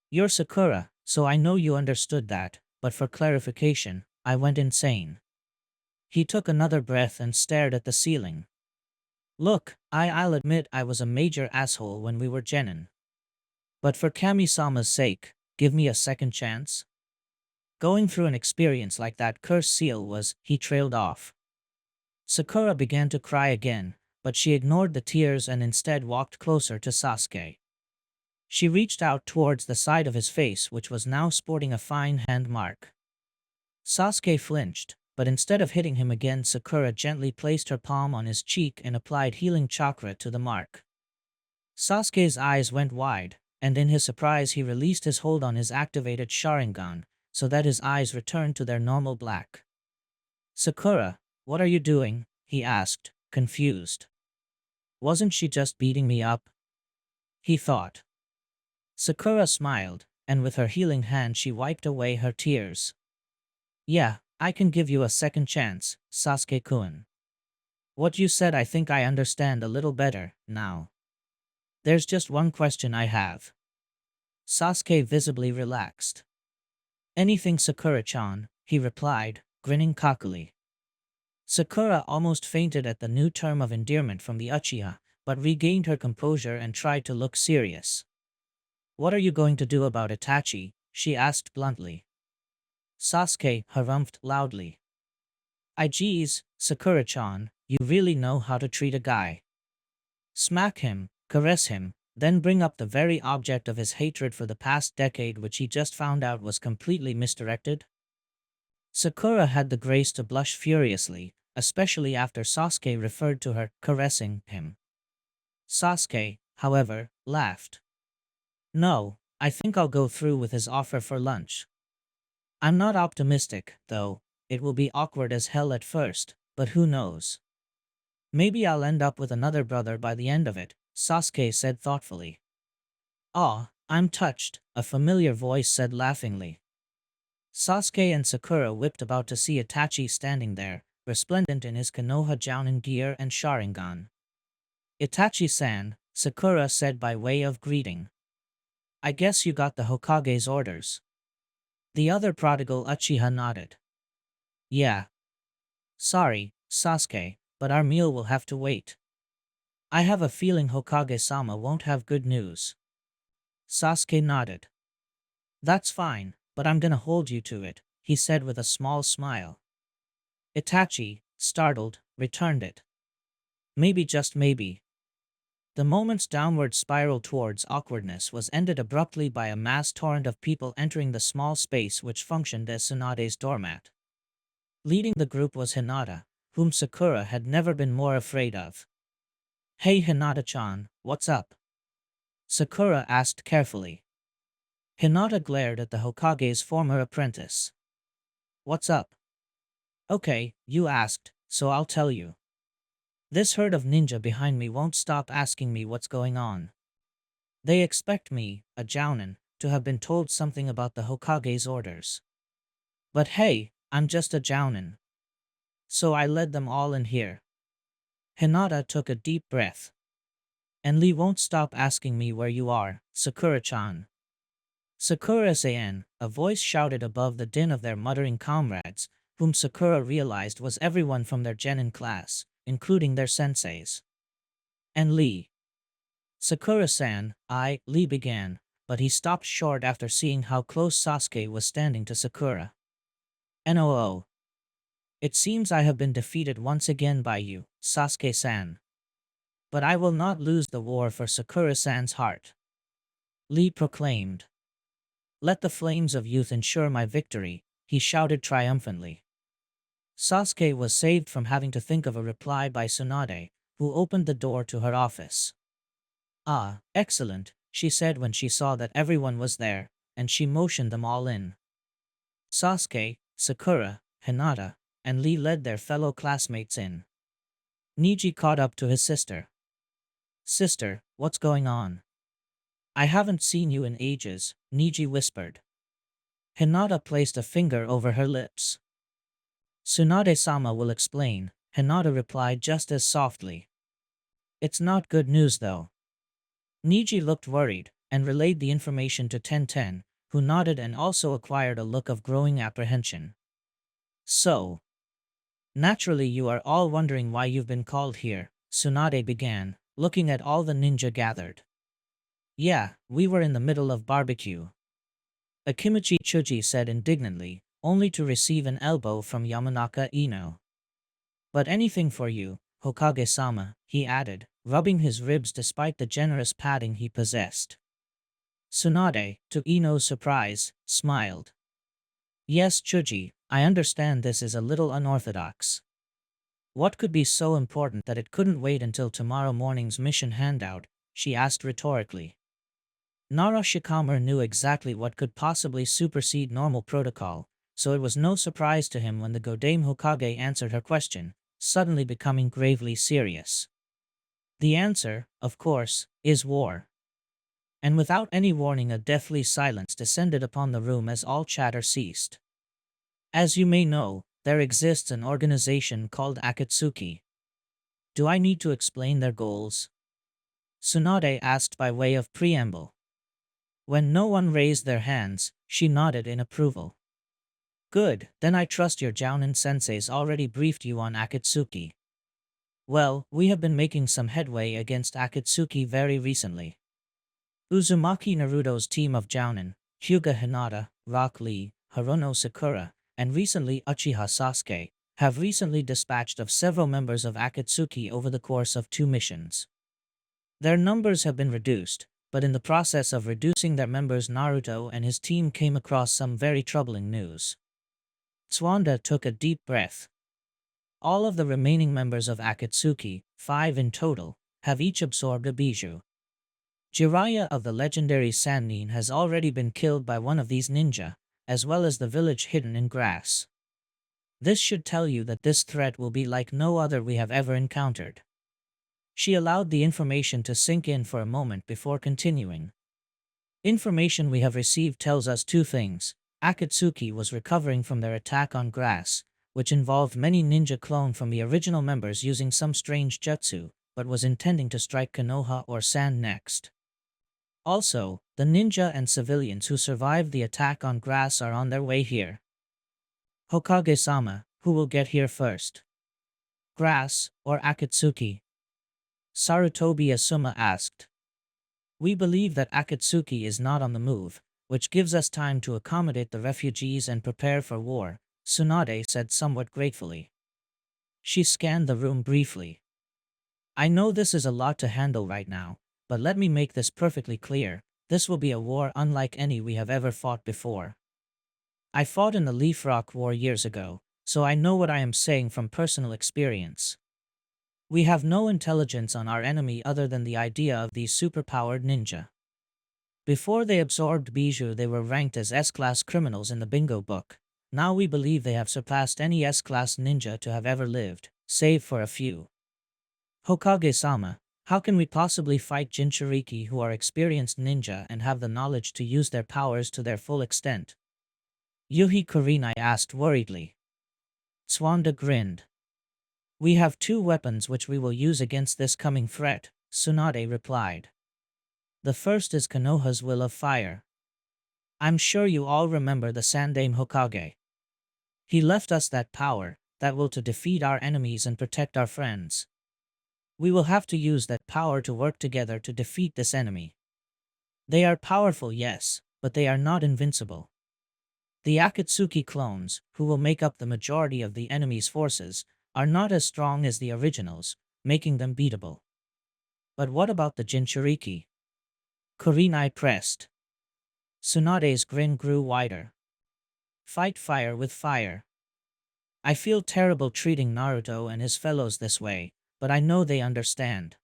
You're Sakura, so I know you understood that, but for clarification, I went insane. He took another breath and stared at the ceiling. Look, I'll admit I was a major asshole when we were genin. But for Kami-sama's sake, give me a second chance? Going through an experience like that cursed seal was, he trailed off. Sakura began to cry again, but she ignored the tears and instead walked closer to Sasuke. She reached out towards the side of his face, which was now sporting a fine hand mark. Sasuke flinched, but instead of hitting him again, Sakura gently placed her palm on his cheek and applied healing chakra to the mark. Sasuke's eyes went wide, and in his surprise he released his hold on his activated Sharingan, so that his eyes returned to their normal black. Sakura, what are you doing? He asked, confused. Wasn't she just beating me up? He thought. Sakura smiled, and with her healing hand she wiped away her tears. Yeah, I can give you a second chance, Sasuke-kun. What you said I think I understand a little better, now. There's just one question I have. Sasuke visibly relaxed. Anything Sakura-chan, he replied, grinning cockily. Sakura almost fainted at the new term of endearment from the Uchiha, but regained her composure and tried to look serious. What are you going to do about Itachi? She asked bluntly. Sasuke harumphed loudly. Geez, Sakura-chan, you really know how to treat a guy. Smack him, caress him, then bring up the very object of his hatred for the past decade, which he just found out was completely misdirected? Sakura had the grace to blush furiously, especially after Sasuke referred to her caressing him. Sasuke, however, laughed. No, I think I'll go through with his offer for lunch. I'm not optimistic, though. It will be awkward as hell at first, but who knows? Maybe I'll end up with another brother by the end of it, Sasuke said thoughtfully. Aw, I'm touched, a familiar voice said laughingly. Sasuke and Sakura whipped about to see Itachi standing there, resplendent in his Konoha Jounin gear and Sharingan. Itachi-san, Sakura said by way of greeting. I guess you got the Hokage's orders. The other prodigal Uchiha nodded. Yeah. Sorry, Sasuke, but our meal will have to wait. I have a feeling Hokage-sama won't have good news. Sasuke nodded. That's fine, but I'm gonna hold you to it, he said with a small smile. Itachi, startled, returned it. Maybe, just maybe. The moment's downward spiral towards awkwardness was ended abruptly by a mass torrent of people entering the small space which functioned as Tsunade's doormat. Leading the group was Hinata, whom Sakura had never been more afraid of. Hey Hinata-chan, what's up? Sakura asked carefully. Hinata glared at the Hokage's former apprentice. What's up? Okay, you asked, so I'll tell you. This herd of ninja behind me won't stop asking me what's going on. They expect me, a Jounin, to have been told something about the Hokage's orders. But hey, I'm just a Jounin. So I led them all in here. Hinata took a deep breath. And Lee won't stop asking me where you are, Sakura-chan. Sakura-san, a voice shouted above the din of their muttering comrades, whom Sakura realized was everyone from their genin class, including their senseis. And Lee. Sakura-san, Lee began, but he stopped short after seeing how close Sasuke was standing to Sakura. NOO. It seems I have been defeated once again by you, Sasuke-san. But I will not lose the war for Sakura-san's heart. Lee proclaimed. Let the flames of youth ensure my victory, he shouted triumphantly. Sasuke was saved from having to think of a reply by Tsunade, who opened the door to her office. Ah, excellent, she said when she saw that everyone was there, and she motioned them all in. Sasuke, Sakura, Hinata, and Lee led their fellow classmates in. Neji caught up to his sister. Sister, what's going on? I haven't seen you in ages, Neji whispered. Hinata placed a finger over her lips. Tsunade-sama will explain, Hinata replied just as softly. It's not good news though. Niji looked worried, and relayed the information to Ten, who nodded and also acquired a look of growing apprehension. So, naturally you are all wondering why you've been called here, Tsunade began, looking at all the ninja gathered. Yeah, we were in the middle of barbecue. Akimichi Chuji said indignantly, only to receive an elbow from Yamanaka Ino. But anything for you, Hokage-sama, he added, rubbing his ribs despite the generous padding he possessed. Tsunade, to Ino's surprise, smiled. Yes, Chuji, I understand this is a little unorthodox. What could be so important that it couldn't wait until tomorrow morning's mission handout? She asked rhetorically. Nara Shikamaru knew exactly what could possibly supersede normal protocol, so it was no surprise to him when the Godame Hokage answered her question, suddenly becoming gravely serious. The answer, of course, is war. And without any warning a deathly silence descended upon the room as all chatter ceased. As you may know, there exists an organization called Akatsuki. Do I need to explain their goals? Tsunade asked by way of preamble. When no one raised their hands, she nodded in approval. Good, then I trust your Jounin senseis already briefed you on Akatsuki. Well, we have been making some headway against Akatsuki very recently. Uzumaki Naruto's team of Jounin, Hyuga Hinata, Rock Lee, Haruno Sakura, and recently Uchiha Sasuke, have recently dispatched of several members of Akatsuki over the course of 2 missions. Their numbers have been reduced, but in the process of reducing their members Naruto and his team came across some very troubling news. Tswanda took a deep breath. All of the remaining members of Akatsuki, 5 in total, have each absorbed a bijou. Jiraiya of the legendary Sannin has already been killed by one of these ninja, as well as the village hidden in grass. This should tell you that this threat will be like no other we have ever encountered. She allowed the information to sink in for a moment before continuing. Information we have received tells us 2 things. Akatsuki was recovering from their attack on grass, which involved many ninja cloned from the original members using some strange jutsu, but was intending to strike Konoha or Sand next. Also, the ninja and civilians who survived the attack on grass are on their way here. Hokage-sama, who will get here first? Grass, or Akatsuki? Sarutobi Asuma asked. We believe that Akatsuki is not on the move, which gives us time to accommodate the refugees and prepare for war, Tsunade said somewhat gratefully. She scanned the room briefly. I know this is a lot to handle right now, but let me make this perfectly clear, this will be a war unlike any we have ever fought before. I fought in the Leaf Rock War years ago, so I know what I am saying from personal experience. We have no intelligence on our enemy other than the idea of these superpowered ninja. Before they absorbed bijou they were ranked as S-class criminals in the bingo book. Now we believe they have surpassed any S-class ninja to have ever lived, save for a few. Hokage-sama, how can we possibly fight Jinchuriki who are experienced ninja and have the knowledge to use their powers to their full extent? Yuhi Kurenai asked worriedly. Tswanda grinned. We have 2 weapons which we will use against this coming threat, Tsunade replied. The first is Konoha's Will of Fire. I'm sure you all remember the Sandaime Hokage. He left us that power, that will to defeat our enemies and protect our friends. We will have to use that power to work together to defeat this enemy. They are powerful, yes, but they are not invincible. The Akatsuki clones, who will make up the majority of the enemy's forces, are not as strong as the originals, making them beatable. But what about the Jinchuriki? Kurenai pressed. Tsunade's grin grew wider. Fight fire with fire. I feel terrible treating Naruto and his fellows this way, but I know they understand.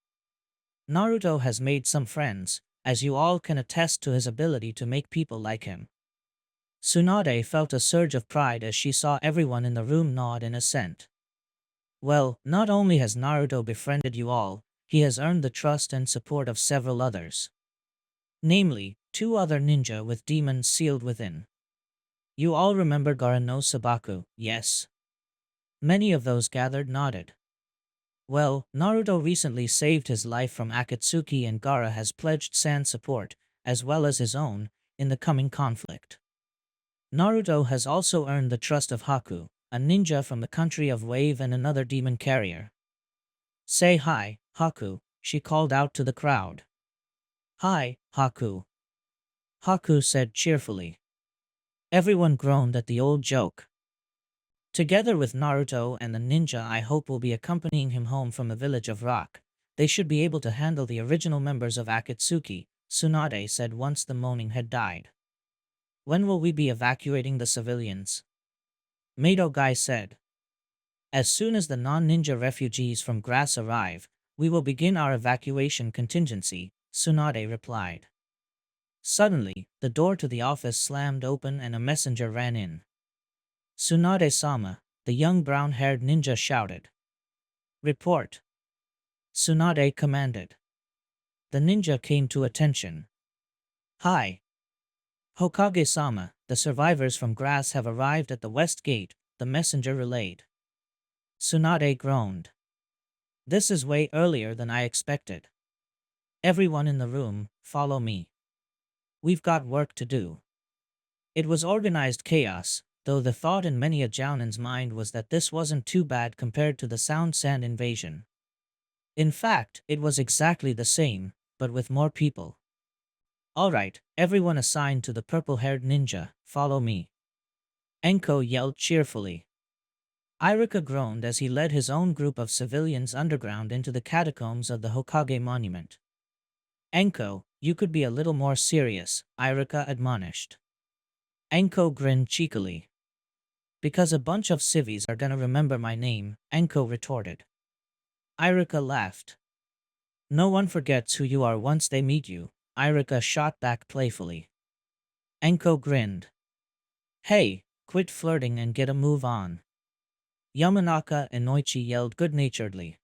Naruto has made some friends, as you all can attest to his ability to make people like him. Tsunade felt a surge of pride as she saw everyone in the room nod in assent. Well, not only has Naruto befriended you all, he has earned the trust and support of several others. Namely, 2 other ninja with demons sealed within. You all remember Gaara no Sabaku, yes? Many of those gathered nodded. Well, Naruto recently saved his life from Akatsuki and Gaara has pledged San's support, as well as his own, in the coming conflict. Naruto has also earned the trust of Haku, a ninja from the country of Wave and another demon carrier. Say hi, Haku, she called out to the crowd. Hi, Haku. Haku said cheerfully. Everyone groaned at the old joke. Together with Naruto and the ninja I hope will be accompanying him home from the village of Rock, they should be able to handle the original members of Akatsuki, Tsunade said once the moaning had died. When will we be evacuating the civilians? Mado Guy said. As soon as the non-ninja refugees from Grass arrive, we will begin our evacuation contingency, Tsunade replied. Suddenly, the door to the office slammed open and a messenger ran in. Tsunade-sama, the young brown-haired ninja shouted. Report. Tsunade commanded. The ninja came to attention. Hi. Hokage-sama, the survivors from Grass have arrived at the west gate, the messenger relayed. Tsunade groaned. This is way earlier than I expected. Everyone in the room, follow me. We've got work to do. It was organized chaos, though the thought in many a Jounin's mind was that this wasn't too bad compared to the Sound Sand invasion. In fact, it was exactly the same, but with more people. Alright, everyone assigned to the purple-haired ninja, follow me. Enko yelled cheerfully. Iruka groaned as he led his own group of civilians underground into the catacombs of the Hokage monument. Enko, you could be a little more serious, Iruka admonished. Enko grinned cheekily. Because a bunch of civvies are gonna remember my name, Enko retorted. Iruka laughed. No one forgets who you are once they meet you, Iruka shot back playfully. Enko grinned. Hey, quit flirting and get a move on. Yamanaka and Noichi yelled good-naturedly.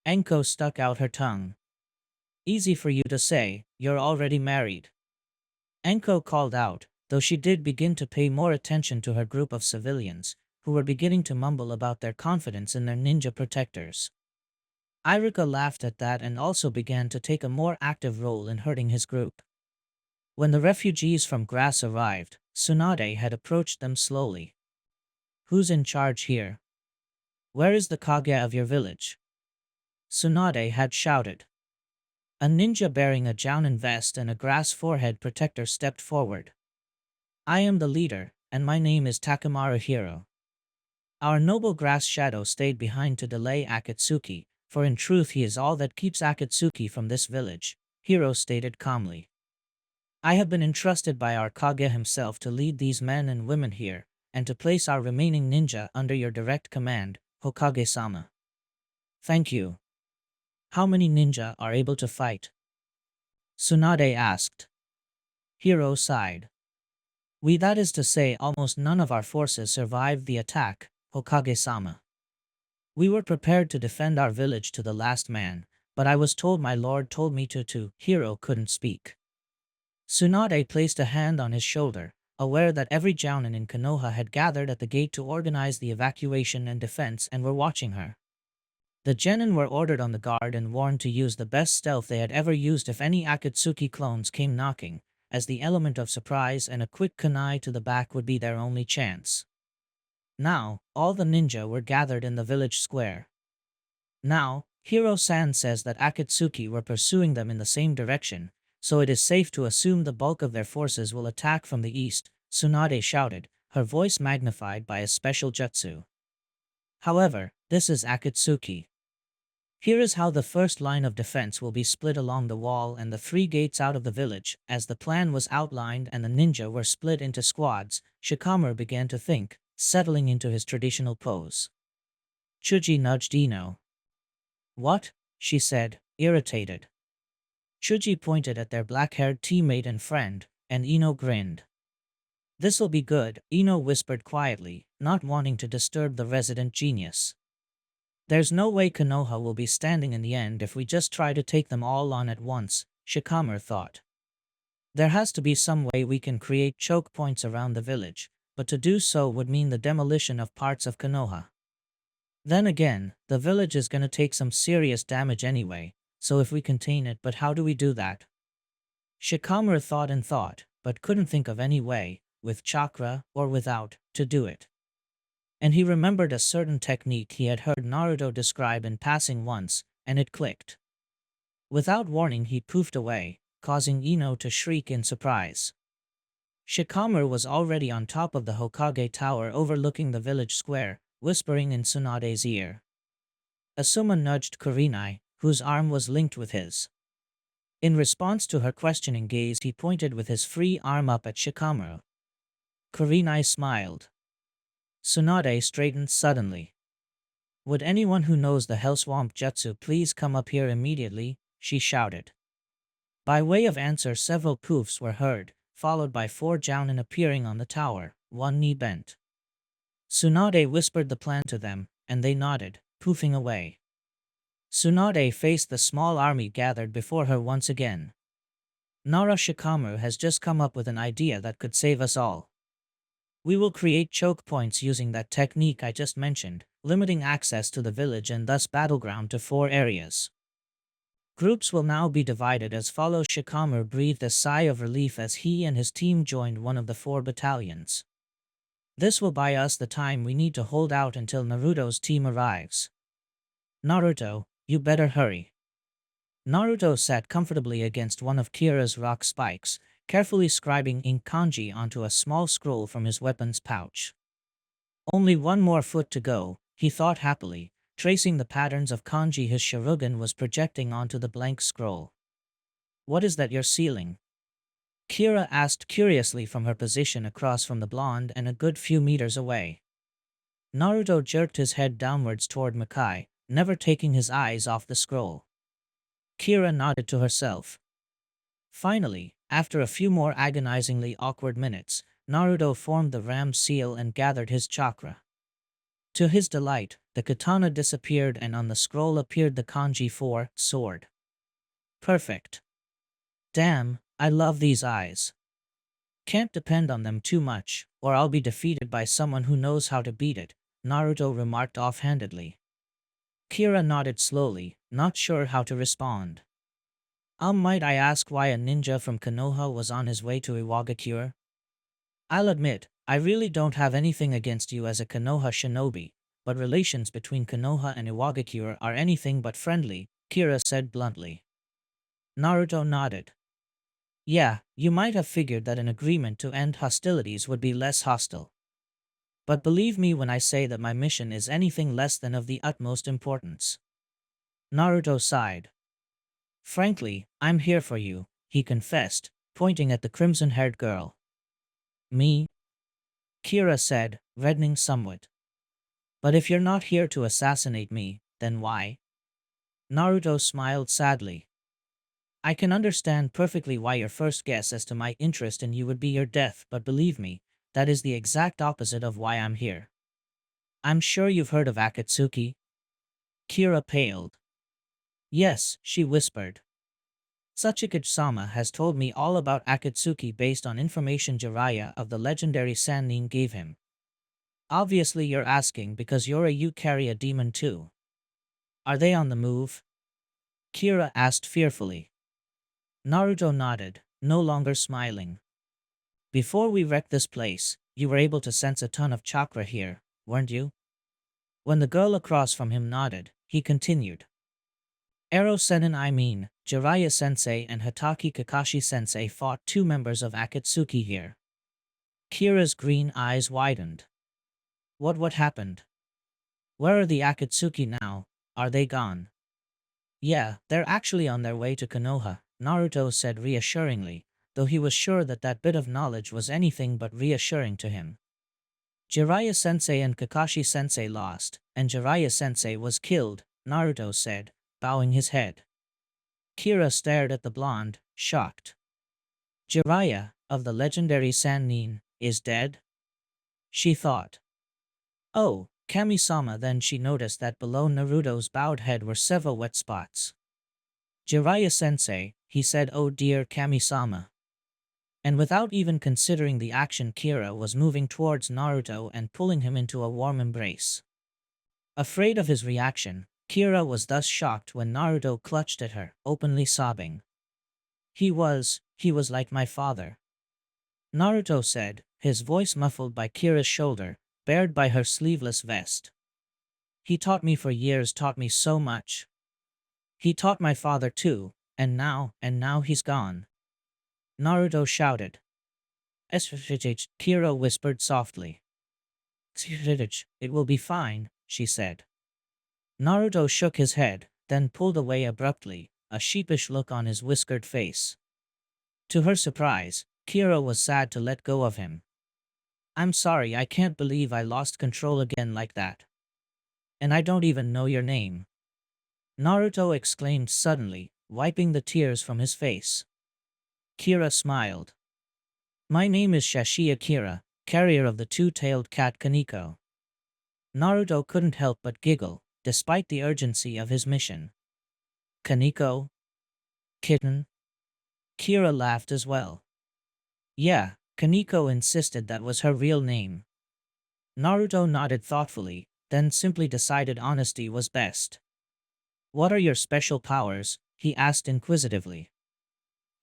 Enko stuck out her tongue. Easy for you to say, you're already married. Enko called out, though she did begin to pay more attention to her group of civilians, who were beginning to mumble about their confidence in their ninja protectors. Iruka laughed at that and also began to take a more active role in herding his group. When the refugees from Grass arrived, Tsunade had approached them slowly. Who's in charge here? Where is the Kage of your village? Tsunade had shouted. A ninja bearing a Jounin vest and a grass forehead protector stepped forward. I am the leader, and my name is Takamaru Hiro. Our noble grass shadow stayed behind to delay Akatsuki, for in truth he is all that keeps Akatsuki from this village, Hiro stated calmly. I have been entrusted by our Kage himself to lead these men and women here, and to place our remaining ninja under your direct command, Hokage-sama. Thank you. How many ninja are able to fight? Tsunade asked. Hiro sighed. That is to say, almost none of our forces survived the attack, Hokage-sama. We were prepared to defend our village to the last man, but I was told my lord told me to. Hiro couldn't speak. Tsunade placed a hand on his shoulder, aware that every Jounin in Konoha had gathered at the gate to organize the evacuation and defense and were watching her. The genin were ordered on the guard and warned to use the best stealth they had ever used if any Akatsuki clones came knocking, as the element of surprise and a quick kunai to the back would be their only chance. Now, all the ninja were gathered in the village square. Now, Hiro-san says that Akatsuki were pursuing them in the same direction, so it is safe to assume the bulk of their forces will attack from the east, Tsunade shouted, her voice magnified by a special jutsu. However, this is Akatsuki. Here is how the first line of defense will be split along the wall and the 3 gates out of the village. As the plan was outlined and the ninja were split into squads, Shikamaru began to think, settling into his traditional pose. Chuji nudged Ino. What? She said, irritated. Chuji pointed at their black-haired teammate and friend, and Ino grinned. This'll be good, Ino whispered quietly, not wanting to disturb the resident genius. There's no way Konoha will be standing in the end if we just try to take them all on at once, Shikamaru thought. There has to be some way we can create choke points around the village, but to do so would mean the demolition of parts of Konoha. Then again, the village is gonna take some serious damage anyway, so if we contain it, but how do we do that? Shikamaru thought and thought, but couldn't think of any way, with chakra or without, to do it. And he remembered a certain technique he had heard Naruto describe in passing once, and it clicked. Without warning he poofed away, causing Ino to shriek in surprise. Shikamaru was already on top of the Hokage tower overlooking the village square, whispering in Tsunade's ear. Asuma nudged Kurenai, whose arm was linked with his. In response to her questioning gaze he pointed with his free arm up at Shikamaru. Kurenai smiled. Tsunade straightened suddenly. "Would anyone who knows the Hellswamp Jutsu please come up here immediately?" she shouted. By way of answer several poofs were heard, followed by 4 jounin appearing on the tower, one knee bent. Tsunade whispered the plan to them, and they nodded, poofing away. Tsunade faced the small army gathered before her once again. "Nara Shikamaru has just come up with an idea that could save us all. We will create choke points using that technique I just mentioned, limiting access to the village and thus battleground to 4 areas. Groups will now be divided as follows." Shikamaru breathed a sigh of relief as he and his team joined one of the 4 battalions. "This will buy us the time we need to hold out until Naruto's team arrives. Naruto, you better hurry." Naruto sat comfortably against one of Kira's rock spikes, carefully scribing in kanji onto a small scroll from his weapon's pouch. Only one more foot to go, he thought happily, tracing the patterns of kanji his Sharingan was projecting onto the blank scroll. "What is that you're sealing?" Kira asked curiously from her position across from the blonde and a good few meters away. Naruto jerked his head downwards toward Makai, never taking his eyes off the scroll. Kira nodded to herself. Finally, after a few more agonizingly awkward minutes, Naruto formed the ram seal and gathered his chakra. To his delight, the katana disappeared and on the scroll appeared the kanji for sword. Perfect. Damn, I love these eyes. Can't depend on them too much, or I'll be defeated by someone who knows how to beat it, Naruto remarked offhandedly. Kira nodded slowly, not sure how to respond. Might I ask why a ninja from Konoha was on his way to Iwagakure? I'll admit, I really don't have anything against you as a Konoha shinobi, but relations between Konoha and Iwagakure are anything but friendly, Kira said bluntly. Naruto nodded. Yeah, you might have figured that an agreement to end hostilities would be less hostile. But believe me when I say that my mission is anything less than of the utmost importance. Naruto sighed. Frankly, I'm here for you, he confessed, pointing at the crimson-haired girl. Me? Kira said, reddening somewhat. But if you're not here to assassinate me, then why? Naruto smiled sadly. I can understand perfectly why your first guess as to my interest in you would be your death, but believe me, that is the exact opposite of why I'm here. I'm sure you've heard of Akatsuki? Kira paled. Yes, she whispered. Sachikage-sama has told me all about Akatsuki based on information Jiraiya of the legendary Sannin gave him. Obviously you're asking because you carry a demon too. Are they on the move? Kira asked fearfully. Naruto nodded, no longer smiling. Before we wrecked this place, you were able to sense a ton of chakra here, weren't you? When the girl across from him nodded, he continued. Ero Senin Jiraiya-sensei and Hatake Kakashi-sensei fought 2 members of Akatsuki here. Kira's green eyes widened. What happened? Where are the Akatsuki now? Are they gone? Yeah, they're actually on their way to Konoha, Naruto said reassuringly, though he was sure that that bit of knowledge was anything but reassuring to him. Jiraiya-sensei and Kakashi-sensei lost, and Jiraiya-sensei was killed, Naruto said, bowing his head. Kira stared at the blonde, shocked. Jiraiya, of the legendary Sannin, is dead? She thought. Oh, Kami-sama. Then she noticed that below Naruto's bowed head were several wet spots. Jiraiya-sensei, he said, oh dear Kami-sama. And without even considering the action, Kira was moving towards Naruto and pulling him into a warm embrace. Afraid of his reaction, Kira was thus shocked when Naruto clutched at her, openly sobbing. He was like my father. Naruto said, his voice muffled by Kira's shoulder, bared by her sleeveless vest. He taught me for years, taught me so much. He taught my father too, and now he's gone. Naruto shouted. Kira whispered softly. It will be fine, she said. Naruto shook his head, then pulled away abruptly, a sheepish look on his whiskered face. To her surprise, Kira was sad to let go of him. I'm sorry, I can't believe I lost control again like that. And I don't even know your name. Naruto exclaimed suddenly, wiping the tears from his face. Kira smiled. My name is Shashi Akira, carrier of the two-tailed cat Kaneko. Naruto couldn't help but giggle, despite the urgency of his mission. Kaneko? Kitten? Kira laughed as well. Yeah, Kaneko insisted that was her real name. Naruto nodded thoughtfully, then simply decided honesty was best. What are your special powers? He asked inquisitively.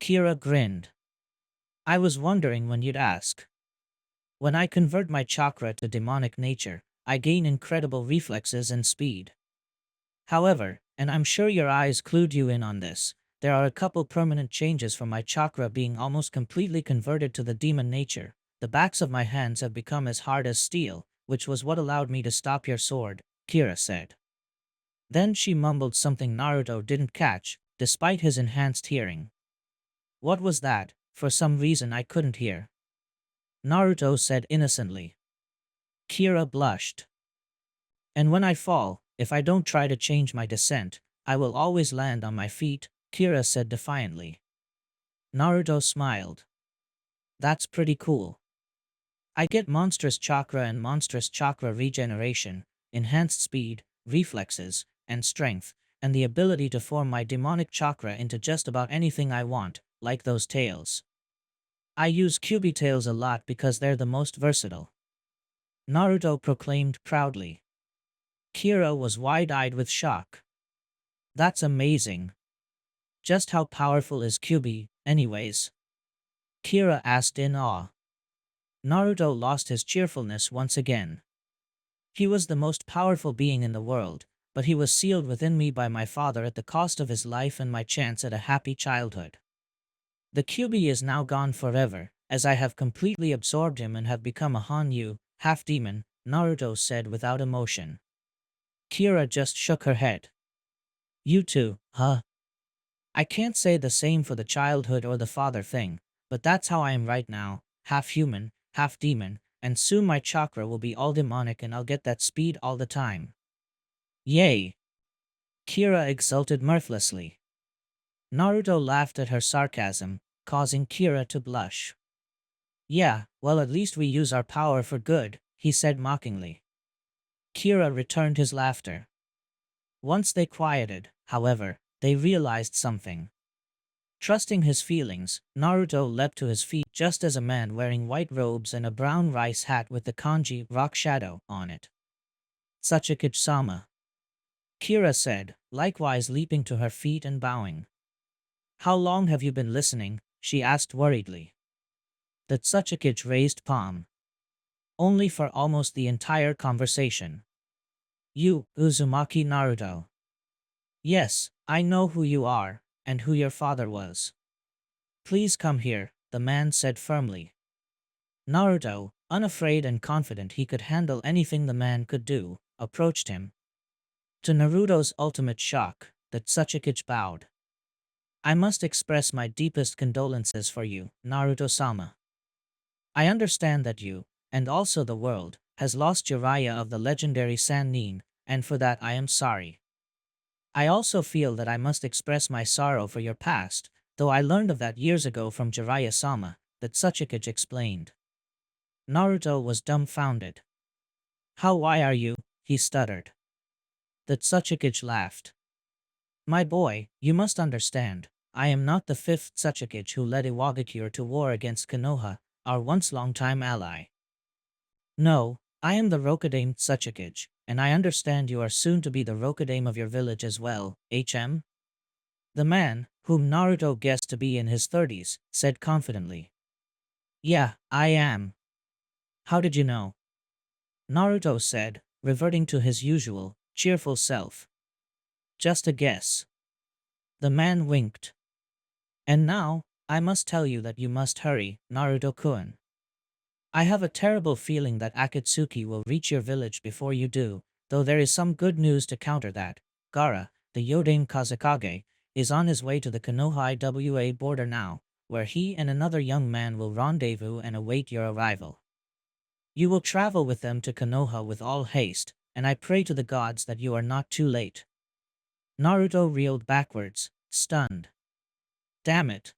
Kira grinned. I was wondering when you'd ask. When I convert my chakra to demonic nature, I gain incredible reflexes and speed. However, and I'm sure your eyes clued you in on this, there are a couple permanent changes from my chakra being almost completely converted to the demon nature. The backs of my hands have become as hard as steel, which was what allowed me to stop your sword, Kira said. Then she mumbled something Naruto didn't catch, despite his enhanced hearing. What was that? For some reason I couldn't hear. Naruto said innocently. Kira blushed. And when I fall, if I don't try to change my descent, I will always land on my feet, Kira said defiantly. Naruto smiled. That's pretty cool. I get monstrous chakra and monstrous chakra regeneration, enhanced speed, reflexes, and strength, and the ability to form my demonic chakra into just about anything I want, like those tails. I use Kyubi tails a lot because they're the most versatile. Naruto proclaimed proudly. Kira was wide-eyed with shock. That's amazing. Just how powerful is Kyubi, anyways? Kira asked in awe. Naruto lost his cheerfulness once again. He was the most powerful being in the world, but he was sealed within me by my father at the cost of his life and my chance at a happy childhood. The Kyubi is now gone forever, as I have completely absorbed him and have become a Hanyu, half-demon, Naruto said without emotion. Kira just shook her head. You too, huh? I can't say the same for the childhood or the father thing, but that's how I am right now, half human, half demon, and soon my chakra will be all demonic and I'll get that speed all the time. Yay! Kira exulted mirthlessly. Naruto laughed at her sarcasm, causing Kira to blush. Yeah, well at least we use our power for good, he said mockingly. Kira returned his laughter. Once they quieted, however, they realized something. Trusting his feelings, Naruto leapt to his feet just as a man wearing white robes and a brown rice hat with the kanji rock shadow on it. Sachikage-sama. Kira said, likewise leaping to her feet and bowing. How long have you been listening? She asked worriedly. The Sachikage raised palm. Only for almost the entire conversation. You, Uzumaki Naruto. Yes, I know who you are, and who your father was. Please come here, the man said firmly. Naruto, unafraid and confident he could handle anything the man could do, approached him. To Naruto's ultimate shock, the Sachikage bowed. I must express my deepest condolences for you, Naruto-sama. I understand that you, and also the world, has lost Jiraiya of the legendary Sannin, and for that I am sorry. I also feel that I must express my sorrow for your past, though I learned of that years ago from Jiraiya-sama, that Sachikage explained. Naruto was dumbfounded. Why are you? He stuttered. The Sachikage laughed. My boy, you must understand, I am not the fifth Sachikage who led Iwagakure to war against Konoha, our once long-time ally. No, I am the Rokudame Tsuchikage, and I understand you are soon to be the Rokudame of your village as well, HM? The man, whom Naruto guessed to be in his 30s, said confidently. Yeah, I am. How did you know? Naruto said, reverting to his usual, cheerful self. Just a guess. The man winked. And now, I must tell you that you must hurry, Naruto-kun. I have a terrible feeling that Akatsuki will reach your village before you do, though there is some good news to counter that. Gaara, the Yodame Kazekage, is on his way to the Konoha Iwa border now, where he and another young man will rendezvous and await your arrival. You will travel with them to Konoha with all haste, and I pray to the gods that you are not too late. Naruto reeled backwards, stunned. Damn it.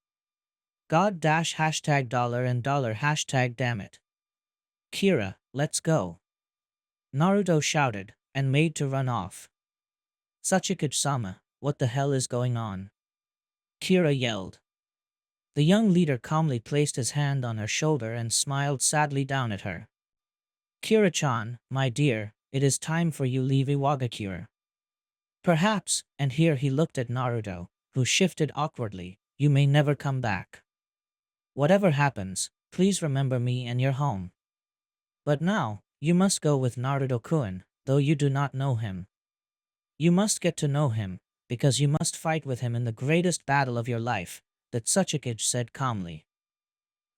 God dash hashtag dollar and dollar hashtag damn it. Kira, let's go. Naruto shouted, and made to run off. Sachikage-sama, what the hell is going on? Kira yelled. The young leader calmly placed his hand on her shoulder and smiled sadly down at her. Kira-chan, my dear, it is time for you leave Iwagakure. Perhaps, and here he looked at Naruto, who shifted awkwardly, you may never come back. Whatever happens, please remember me and your home. But now, you must go with Naruto-kun, though you do not know him. You must get to know him, because you must fight with him in the greatest battle of your life, the Tsuchikage said calmly.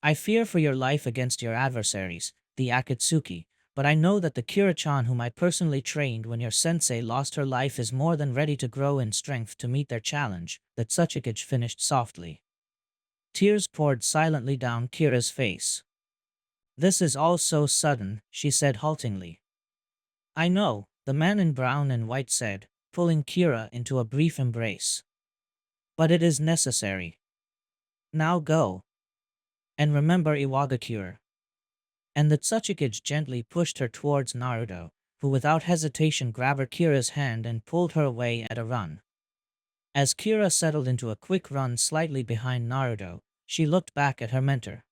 I fear for your life against your adversaries, the Akatsuki, but I know that the Kira-chan whom I personally trained when your sensei lost her life is more than ready to grow in strength to meet their challenge, the Tsuchikage finished softly. Tears poured silently down Kira's face. This is all so sudden, she said haltingly. I know, the man in brown and white said, pulling Kira into a brief embrace. But it is necessary. Now go. And remember Iwagakure. And the Tsuchikage gently pushed her towards Naruto, who without hesitation grabbed Kira's hand and pulled her away at a run. As Kira settled into a quick run slightly behind Naruto, she looked back at her mentor.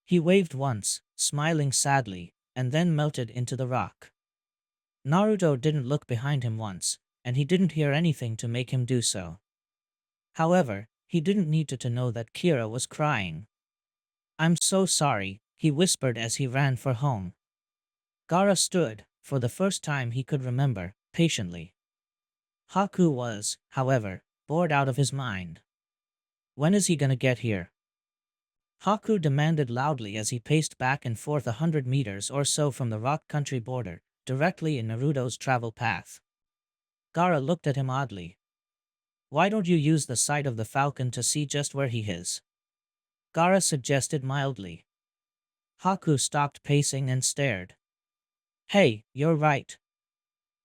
He waved once, smiling sadly, and then melted into the rock. Naruto didn't look behind him once, and he didn't hear anything to make him do so. However, he didn't need to know that Kira was crying. I'm so sorry, he whispered as he ran for home. Gaara stood, for the first time he could remember, patiently. Haku was, however, bored out of his mind. When is he gonna get here? Haku demanded loudly as he paced back and forth 100 meters or so from the rock country border, directly in Naruto's travel path. Gaara looked at him oddly. Why don't you use the sight of the falcon to see just where he is? Gaara suggested mildly. Haku stopped pacing and stared. Hey, you're right.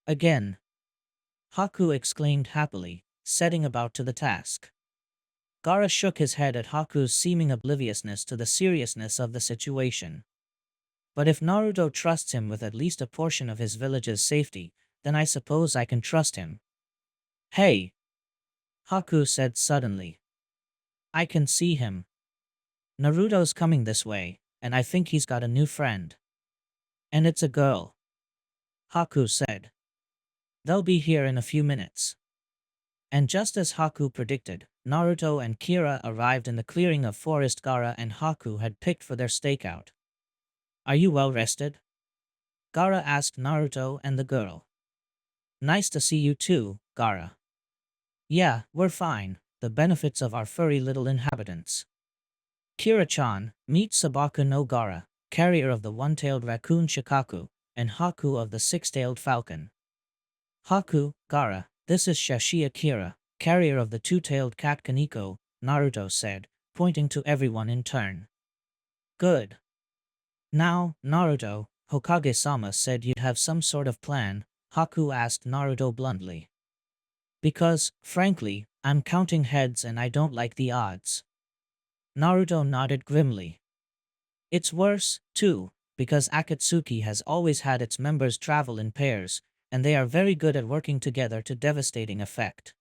Again. Haku exclaimed happily, setting about to the task. Gaara shook his head at Haku's seeming obliviousness to the seriousness of the situation. But if Naruto trusts him with at least a portion of his village's safety, then I suppose I can trust him. Hey! Haku said suddenly. I can see him. Naruto's coming this way, and I think he's got a new friend. And it's a girl. Haku said. They'll be here in a few minutes. And just as Haku predicted, Naruto and Kira arrived in the clearing of forest Gaara and Haku had picked for their stakeout. Are you well rested? Gaara asked Naruto and the girl. Nice to see you too, Gaara. Yeah, we're fine, the benefits of our furry little inhabitants. Kira-chan, meet Sabaku no Gaara, carrier of the one-tailed raccoon Shikaku, and Haku of the six-tailed falcon. Haku, Gaara, this is Shashia Kira, carrier of the two-tailed cat Kaneko, Naruto said, pointing to everyone in turn. Good. Now, Naruto, Hokage-sama said you'd have some sort of plan, Haku asked Naruto bluntly. Because, frankly, I'm counting heads and I don't like the odds. Naruto nodded grimly. It's worse, too, because Akatsuki has always had its members travel in pairs, and they are very good at working together to devastating effect.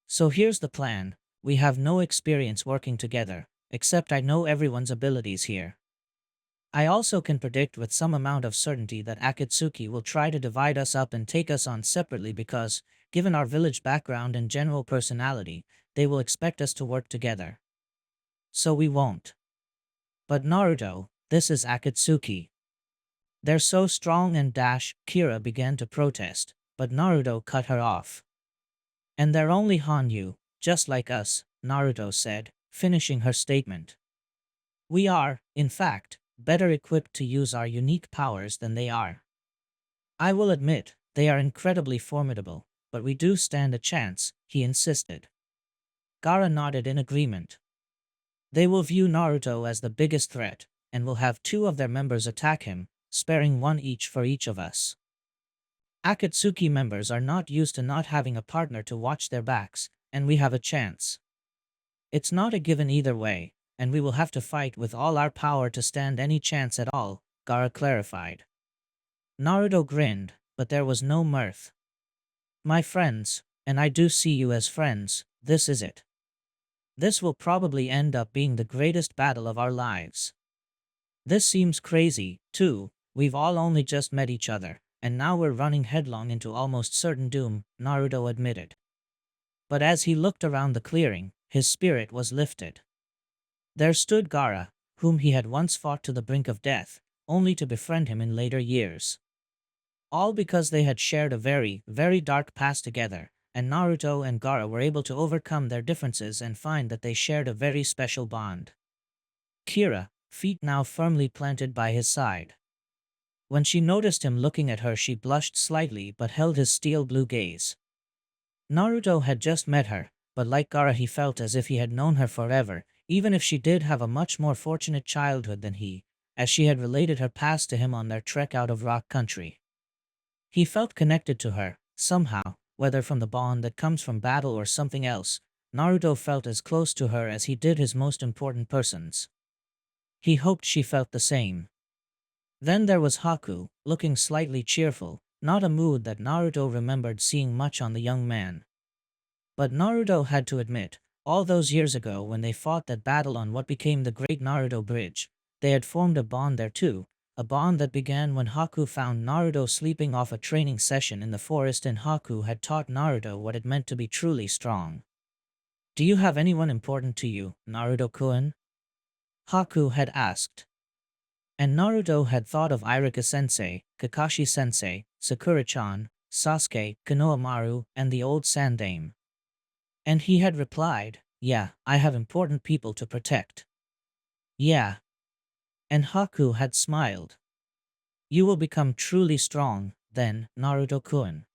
So here's the plan, we have no experience working together, except I know everyone's abilities here. I also can predict with some amount of certainty that Akatsuki will try to divide us up and take us on separately because, given our village background and general personality, they will expect us to work together. So we won't. But Naruto, this is Akatsuki. They're so strong and Kira began to protest, but Naruto cut her off. And they're only Hanyu, just like us, Naruto said, finishing her statement. We are, in fact, better equipped to use our unique powers than they are. I will admit, they are incredibly formidable, but we do stand a chance, he insisted. Gaara nodded in agreement. They will view Naruto as the biggest threat, and will have two of their members attack him, sparing one each for each of us. Akatsuki members are not used to not having a partner to watch their backs, and we have a chance. It's not a given either way, and we will have to fight with all our power to stand any chance at all, Gaara clarified. Naruto grinned, but there was no mirth. My friends, and I do see you as friends, this is it. This will probably end up being the greatest battle of our lives. This seems crazy, too, we've all only just met each other, and now we're running headlong into almost certain doom, Naruto admitted. But as he looked around the clearing, his spirit was lifted. There stood Gaara, whom he had once fought to the brink of death, only to befriend him in later years. All because they had shared a very, very dark past together, and Naruto and Gaara were able to overcome their differences and find that they shared a very special bond. Kira, feet now firmly planted by his side. When she noticed him looking at her, she blushed slightly but held his steel blue gaze. Naruto had just met her, but like Gaara he felt as if he had known her forever, even if she did have a much more fortunate childhood than he, as she had related her past to him on their trek out of rock country. He felt connected to her, somehow, whether from the bond that comes from battle or something else. Naruto felt as close to her as he did his most important persons. He hoped she felt the same. Then there was Haku, looking slightly cheerful, not a mood that Naruto remembered seeing much on the young man. But Naruto had to admit, all those years ago when they fought that battle on what became the Great Naruto Bridge, they had formed a bond there too, a bond that began when Haku found Naruto sleeping off a training session in the forest and Haku had taught Naruto what it meant to be truly strong. Do you have anyone important to you, Naruto-kun? Haku had asked. And Naruto had thought of Iruka-sensei, Kakashi-sensei, Sakura-chan, Sasuke, Konohamaru, and the old Sandame. And he had replied, yeah, I have important people to protect. Yeah. And Haku had smiled. You will become truly strong, then, Naruto-kun.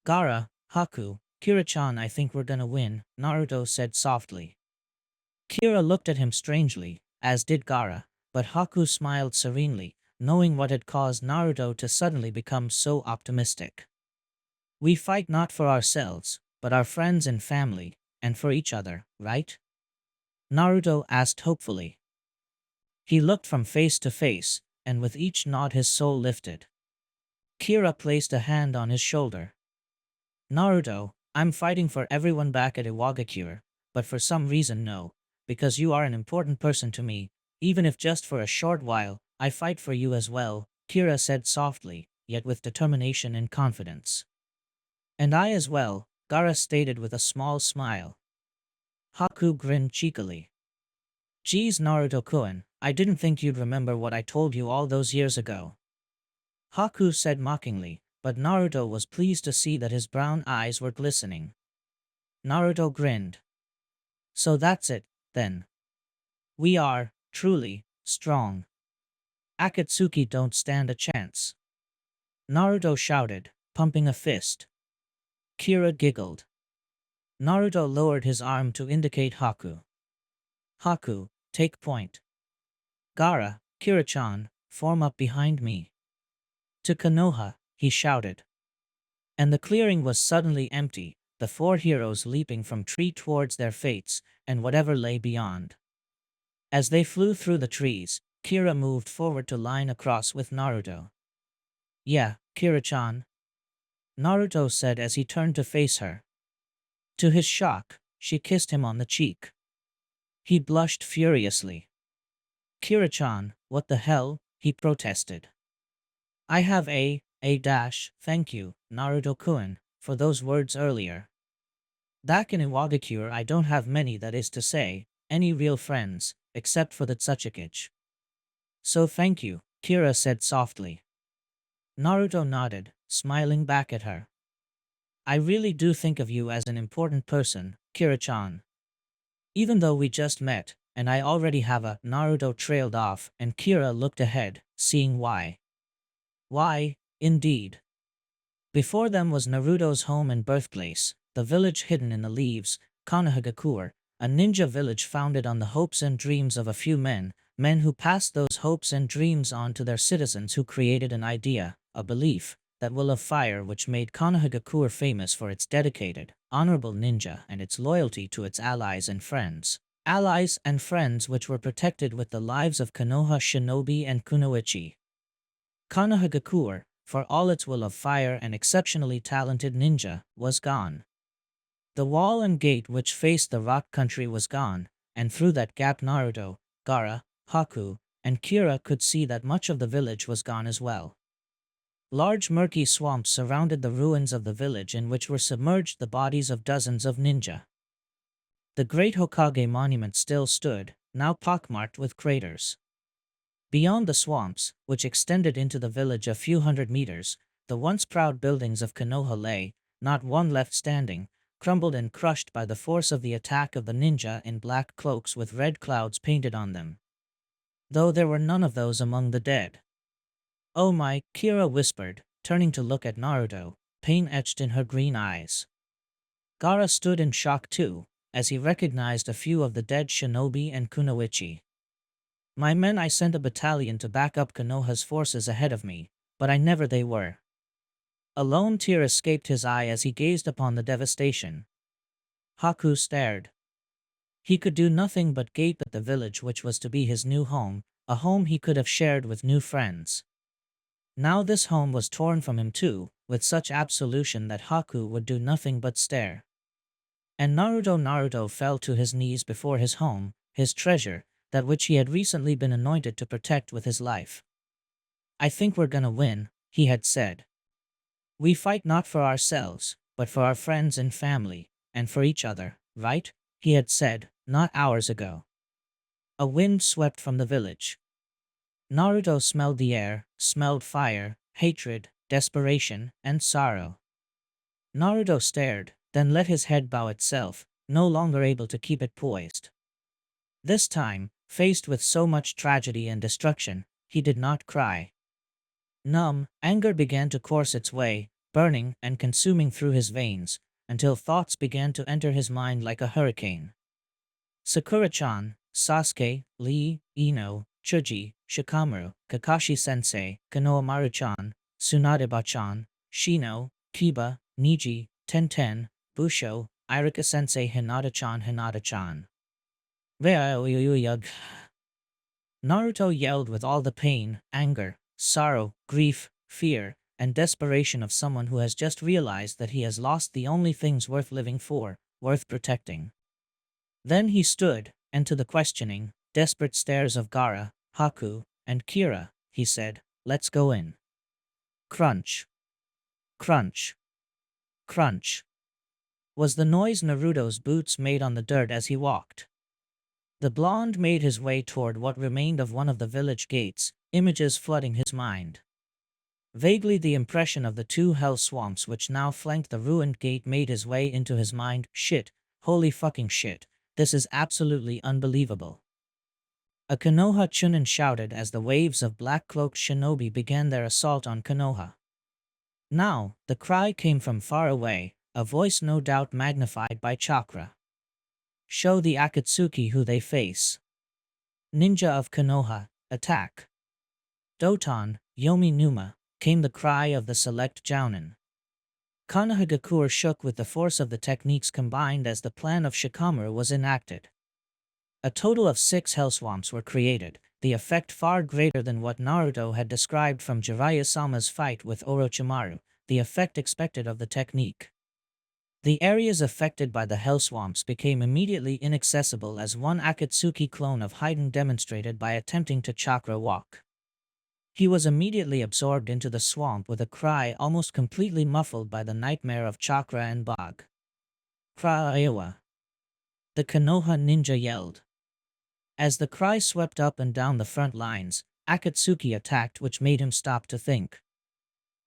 Gaara, Haku, Kira-chan, I think we're gonna win, Naruto said softly. Kira looked at him strangely, as did Gaara, but Haku smiled serenely, knowing what had caused Naruto to suddenly become so optimistic. We fight not for ourselves, but our friends and family, and for each other, right? Naruto asked hopefully. He looked from face to face, and with each nod his soul lifted. Kira placed a hand on his shoulder. Naruto, I'm fighting for everyone back at Iwagakure, but for some reason no, because you are an important person to me, even if just for a short while, I fight for you as well, Kira said softly, yet with determination and confidence. And I as well, Gaara stated with a small smile. Haku grinned cheekily. Geez, Naruto-kun, I didn't think you'd remember what I told you all those years ago. Haku said mockingly, but Naruto was pleased to see that his brown eyes were glistening. Naruto grinned. So that's it, then. We are, truly, strong. Akatsuki don't stand a chance. Naruto shouted, pumping a fist. Kira giggled. Naruto lowered his arm to indicate Haku. Haku, take point. Gaara, Kira-chan, form up behind me. To Konoha, he shouted. And the clearing was suddenly empty, the four heroes leaping from tree towards their fates, and whatever lay beyond. As they flew through the trees, Kira moved forward to line across with Naruto. Yeah, Kira-chan. Naruto said as he turned to face her. To his shock, she kissed him on the cheek. He blushed furiously. Kira-chan, What the hell? He protested. I have thank you, Naruto-kun, for those words earlier. Back in Iwagakure I don't have many, that is to say, any real friends, except for the Tsuchikage. So thank you, Kira said softly. Naruto nodded, smiling back at her. I really do think of you as an important person, Kira-chan. Even though we just met, and I already have a Naruto trailed off, and Kira looked ahead, seeing why. Why, indeed. Before them was Naruto's home and birthplace, the village hidden in the leaves, Konohagakure, a ninja village founded on the hopes and dreams of a few men who passed those hopes and dreams on to their citizens, who created an idea, a belief, that will of fire, which made Konohagakure famous for its dedicated, honorable ninja and its loyalty to its allies and friends. Allies and friends which were protected with the lives of Konoha shinobi and kunoichi. Konohagakure, for all its will of fire and exceptionally talented ninja, was gone. The wall and gate which faced the rock country was gone, and through that gap Naruto, Gaara, Haku, and Kira could see that much of the village was gone as well. Large murky swamps surrounded the ruins of the village, in which were submerged the bodies of dozens of ninja. The great Hokage monument still stood, now pockmarked with craters. Beyond the swamps, which extended into the village a few hundred meters, the once proud buildings of Konoha lay, not one left standing, crumbled and crushed by the force of the attack of the ninja in black cloaks with red clouds painted on them. Though there were none of those among the dead. Oh my, Kira whispered, turning to look at Naruto, pain etched in her green eyes. Gaara stood in shock too, as he recognized a few of the dead shinobi and kunoichi. My men, I sent a battalion to back up Konoha's forces ahead of me, but I never they were. A lone tear escaped his eye as he gazed upon the devastation. Haku stared. He could do nothing but gape at the village which was to be his new home, a home he could have shared with new friends. Now this home was torn from him too, with such absolution that Haku would do nothing but stare. And Naruto fell to his knees before his home, his treasure, that which he had recently been anointed to protect with his life. I think we're gonna win, he had said. We fight not for ourselves, but for our friends and family, and for each other, right? He had said, not hours ago. A wind swept from the village. Naruto smelled the air, smelled fire, hatred, desperation, and sorrow. Naruto stared, then let his head bow itself, no longer able to keep it poised. This time, faced with so much tragedy and destruction, he did not cry. Numb, anger began to course its way, burning and consuming through his veins, until thoughts began to enter his mind like a hurricane. Sakura-chan, Sasuke, Lee, Ino, Chuji, Shikamaru, Kakashi-sensei, Konohamaru-chan, Tsunadeba-chan, Shino, Kiba, Niji, Tenten, Busho, Irika-sensei, Hinata-chan. Naruto yelled with all the pain, anger, sorrow, grief, fear, and desperation of someone who has just realized that he has lost the only things worth living for, worth protecting. Then he stood, and to the questioning, desperate stares of Gaara, Haku, and Kira, he said, let's go in. Crunch. Crunch. Crunch. Was the noise Naruto's boots made on the dirt as he walked. The blonde made his way toward what remained of one of the village gates, images flooding his mind. Vaguely the impression of the two hell swamps which now flanked the ruined gate made his way into his mind. Shit, holy fucking shit, this is absolutely unbelievable. A Konoha Chunin shouted as the waves of black-cloaked shinobi began their assault on Konoha. Now, the cry came from far away, a voice no doubt magnified by chakra. Show the Akatsuki who they face. Ninja of Konoha, attack. Doton, Yomi Numa, came the cry of the select jounin. Konohagakure shook with the force of the techniques combined as the plan of Shikamaru was enacted. A total of 6 hell swamps were created, the effect far greater than what Naruto had described from Jiraiya-sama's fight with Orochimaru, the effect expected of the technique. The areas affected by the hell swamps became immediately inaccessible as one Akatsuki clone of Haydn demonstrated by attempting to chakra walk. He was immediately absorbed into the swamp with a cry almost completely muffled by the nightmare of chakra and bog. Cry-Iowa. The Konoha ninja yelled. As the cry swept up and down the front lines, Akatsuki attacked, which made him stop to think.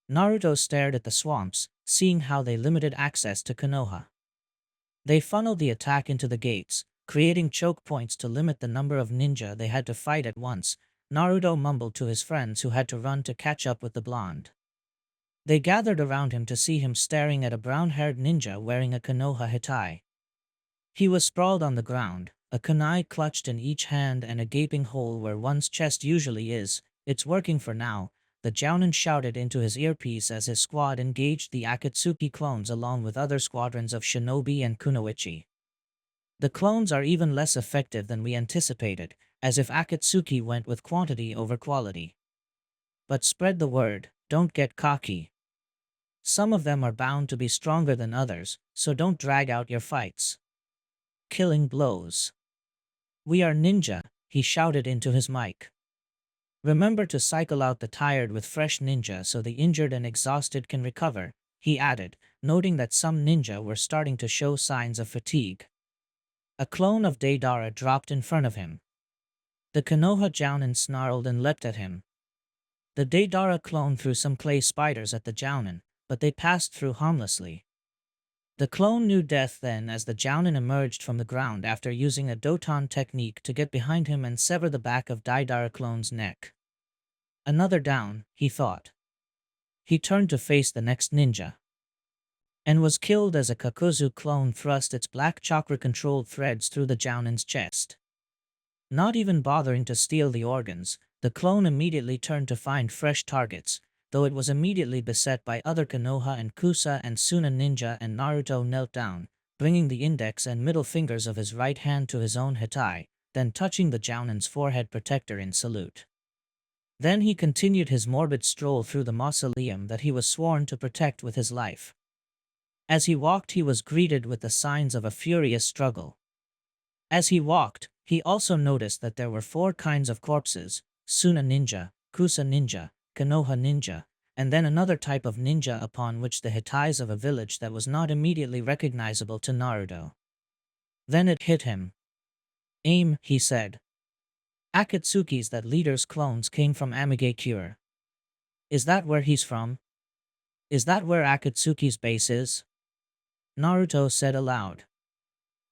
Naruto stared at the swamps, seeing how they limited access to Konoha. They funneled the attack into the gates, creating choke points to limit the number of ninja they had to fight at once. Naruto mumbled to his friends who had to run to catch up with the blonde. They gathered around him to see him staring at a brown-haired ninja wearing a Konoha hitai. He was sprawled on the ground, a kunai clutched in each hand and a gaping hole where one's chest usually is. "It's working for now," the Jounin shouted into his earpiece as his squad engaged the Akatsuki clones along with other squadrons of shinobi and kunoichi. "The clones are even less effective than we anticipated, as if Akatsuki went with quantity over quality. But spread the word, don't get cocky. Some of them are bound to be stronger than others, so don't drag out your fights." Killing blows. "We are ninja," he shouted into his mic. "Remember to cycle out the tired with fresh ninja so the injured and exhausted can recover," he added, noting that some ninja were starting to show signs of fatigue. A clone of Deidara dropped in front of him. The Konoha Jounin snarled and leapt at him. The Deidara clone threw some clay spiders at the Jounin, but they passed through harmlessly. The clone knew death then as the Jounin emerged from the ground after using a Doton technique to get behind him and sever the back of Deidara clone's neck. Another down, he thought. He turned to face the next ninja. And was killed as a Kakuzu clone thrust its black chakra-controlled threads through the Jounin's chest. Not even bothering to steal the organs, the clone immediately turned to find fresh targets, though it was immediately beset by other Konoha and Kusa and Suna ninja, and Naruto knelt down, bringing the index and middle fingers of his right hand to his own hitai, then touching the Jounin's forehead protector in salute. Then he continued his morbid stroll through the mausoleum that he was sworn to protect with his life. As he walked, he was greeted with the signs of a furious struggle. As he walked, he also noticed that there were 4 kinds of corpses: Suna ninja, Kusa ninja, Konoha ninja, and then another type of ninja upon which the hitais of a village that was not immediately recognizable to Naruto. Then it hit him. "Aim," he said. "Akatsuki's that leader's clones came from Amigakure. Is that where he's from? Is that where Akatsuki's base is?" Naruto said aloud.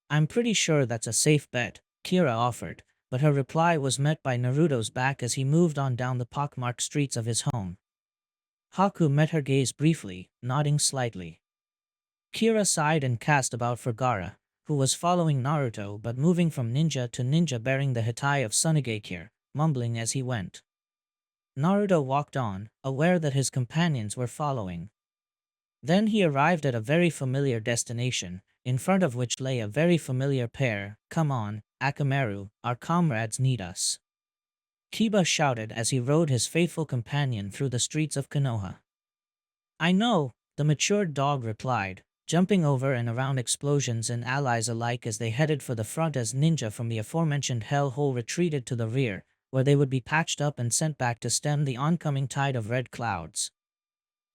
"I'm pretty sure that's a safe bet," Kira offered, but her reply was met by Naruto's back as he moved on down the pockmarked streets of his home. Haku met her gaze briefly, nodding slightly. Kira sighed and cast about for Gaara, who was following Naruto but moving from ninja to ninja bearing the hitai of Sunigakure, mumbling as he went. Naruto walked on, aware that his companions were following. Then he arrived at a very familiar destination, in front of which lay a very familiar pair. "Come on, Akamaru, our comrades need us," Kiba shouted as he rode his faithful companion through the streets of Konoha. "I know," the matured dog replied, jumping over and around explosions and allies alike as they headed for the front as ninja from the aforementioned hell hole retreated to the rear, where they would be patched up and sent back to stem the oncoming tide of red clouds.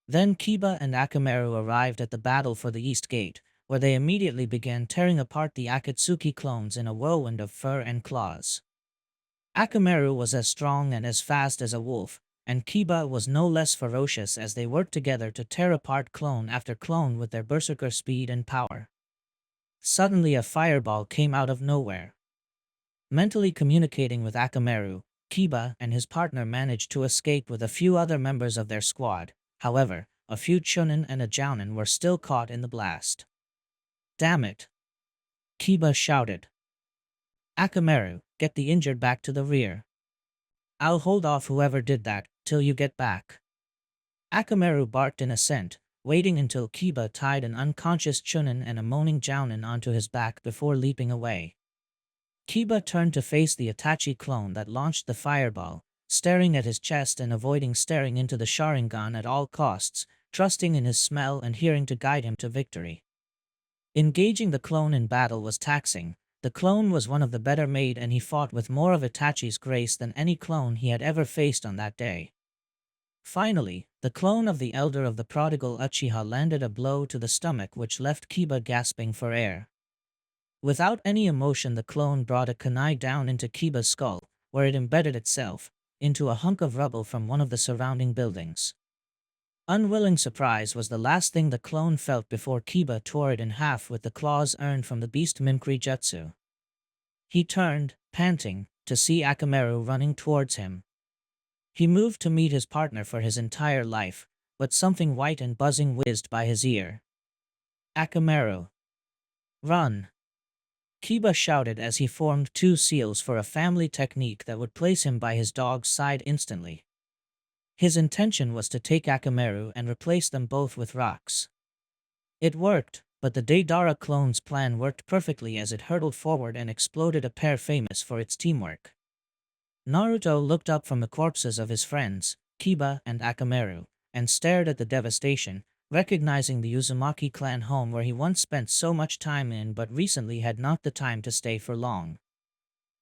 Then Kiba and Akamaru arrived at the battle for the East Gate, where they immediately began tearing apart the Akatsuki clones in a whirlwind of fur and claws. Akamaru was as strong and as fast as a wolf, and Kiba was no less ferocious as they worked together to tear apart clone after clone with their berserker speed and power. Suddenly a fireball came out of nowhere. Mentally communicating with Akamaru, Kiba and his partner managed to escape with a few other members of their squad. However, a few Chunin and a Jounin were still caught in the blast. "Damn it!" Kiba shouted. "Akamaru, get the injured back to the rear. I'll hold off whoever did that till you get back." Akamaru barked in assent, waiting until Kiba tied an unconscious Chunin and a moaning Jounin onto his back before leaping away. Kiba turned to face the Itachi clone that launched the fireball, staring at his chest and avoiding staring into the Sharingan at all costs, trusting in his smell and hearing to guide him to victory. Engaging the clone in battle was taxing. The clone was one of the better made and he fought with more of Itachi's grace than any clone he had ever faced on that day. Finally, the clone of the elder of the prodigal Uchiha landed a blow to the stomach which left Kiba gasping for air. Without any emotion, the clone brought a kunai down into Kiba's skull, where it embedded itself into a hunk of rubble from one of the surrounding buildings. Unwilling surprise was the last thing the clone felt before Kiba tore it in half with the claws earned from the beast mimicry jutsu. He turned, panting, to see Akamaru running towards him. He moved to meet his partner for his entire life, but something white and buzzing whizzed by his ear. Akamaru. Run! Kiba shouted as he formed two seals for a family technique that would place him by his dog's side instantly. His intention was to take Akamaru and replace them both with rocks. It worked, but the Deidara clone's plan worked perfectly as it hurtled forward and exploded, a pair famous for its teamwork. Naruto looked up from the corpses of his friends, Kiba and Akamaru, and stared at the devastation, recognizing the Uzumaki clan home where he once spent so much time in but recently had not the time to stay for long.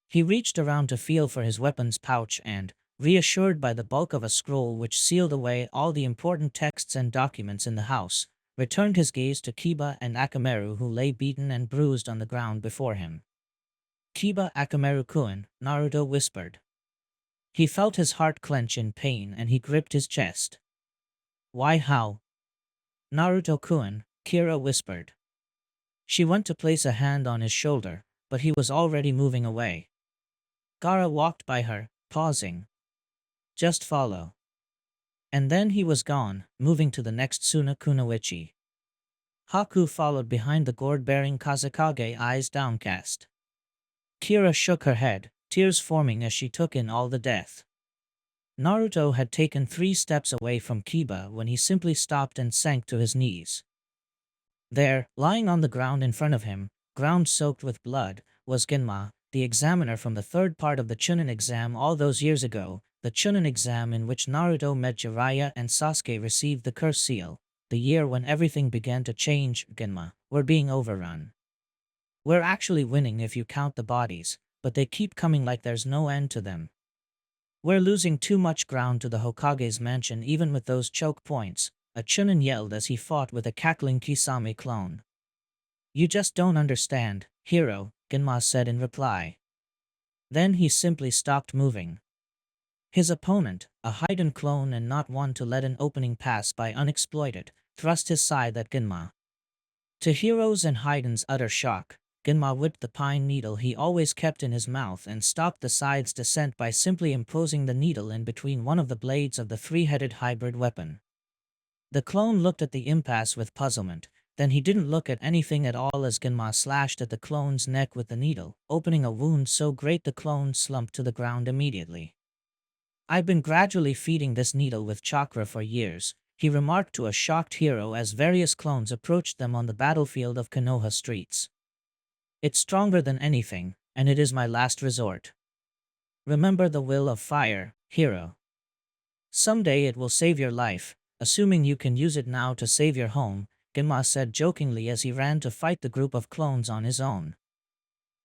He reached around to feel for his weapons pouch and, reassured by the bulk of a scroll which sealed away all the important texts and documents in the house, returned his gaze to Kiba and Akamaru, who lay beaten and bruised on the ground before him. "Kiba Akamaru-kun," Naruto whispered. He felt his heart clench in pain and he gripped his chest. "Why, how?" "Naruto-kun," Kira whispered. She went to place a hand on his shoulder, but he was already moving away. Gaara walked by her, pausing. "Just follow." And then he was gone, moving to the next Suna Kunoichi. Haku followed behind the gourd-bearing Kazekage, eyes downcast. Kira shook her head, tears forming as she took in all the death. Naruto had taken 3 steps away from Kiba when he simply stopped and sank to his knees. There, lying on the ground in front of him, ground soaked with blood, was Genma, the examiner from the 3rd part of the Chunin exam all those years ago, the Chunin exam in which Naruto met Jiraiya and Sasuke received the curse seal, the year when everything began to change. "Genma, we're being overrun. We're actually winning if you count the bodies, but they keep coming like there's no end to them. We're losing too much ground to the Hokage's mansion even with those choke points," a Chunin yelled as he fought with a cackling Kisame clone. "You just don't understand, hero," Genma said in reply. Then he simply stopped moving. His opponent, a Haiden clone and not one to let an opening pass by unexploited, thrust his scythe at Genma. To Hiro's and Haiden's utter shock, Genma whipped the pine needle he always kept in his mouth and stopped the scythe's descent by simply imposing the needle in between one of the blades of the 3-headed hybrid weapon. The clone looked at the impasse with puzzlement, then he didn't look at anything at all as Genma slashed at the clone's neck with the needle, opening a wound so great the clone slumped to the ground immediately. "I've been gradually feeding this needle with chakra for years," he remarked to a shocked Hiro as various clones approached them on the battlefield of Konoha streets. "It's stronger than anything, and it is my last resort. Remember the will of fire, Hiro. Someday it will save your life, assuming you can use it now to save your home," Genma said jokingly as he ran to fight the group of clones on his own.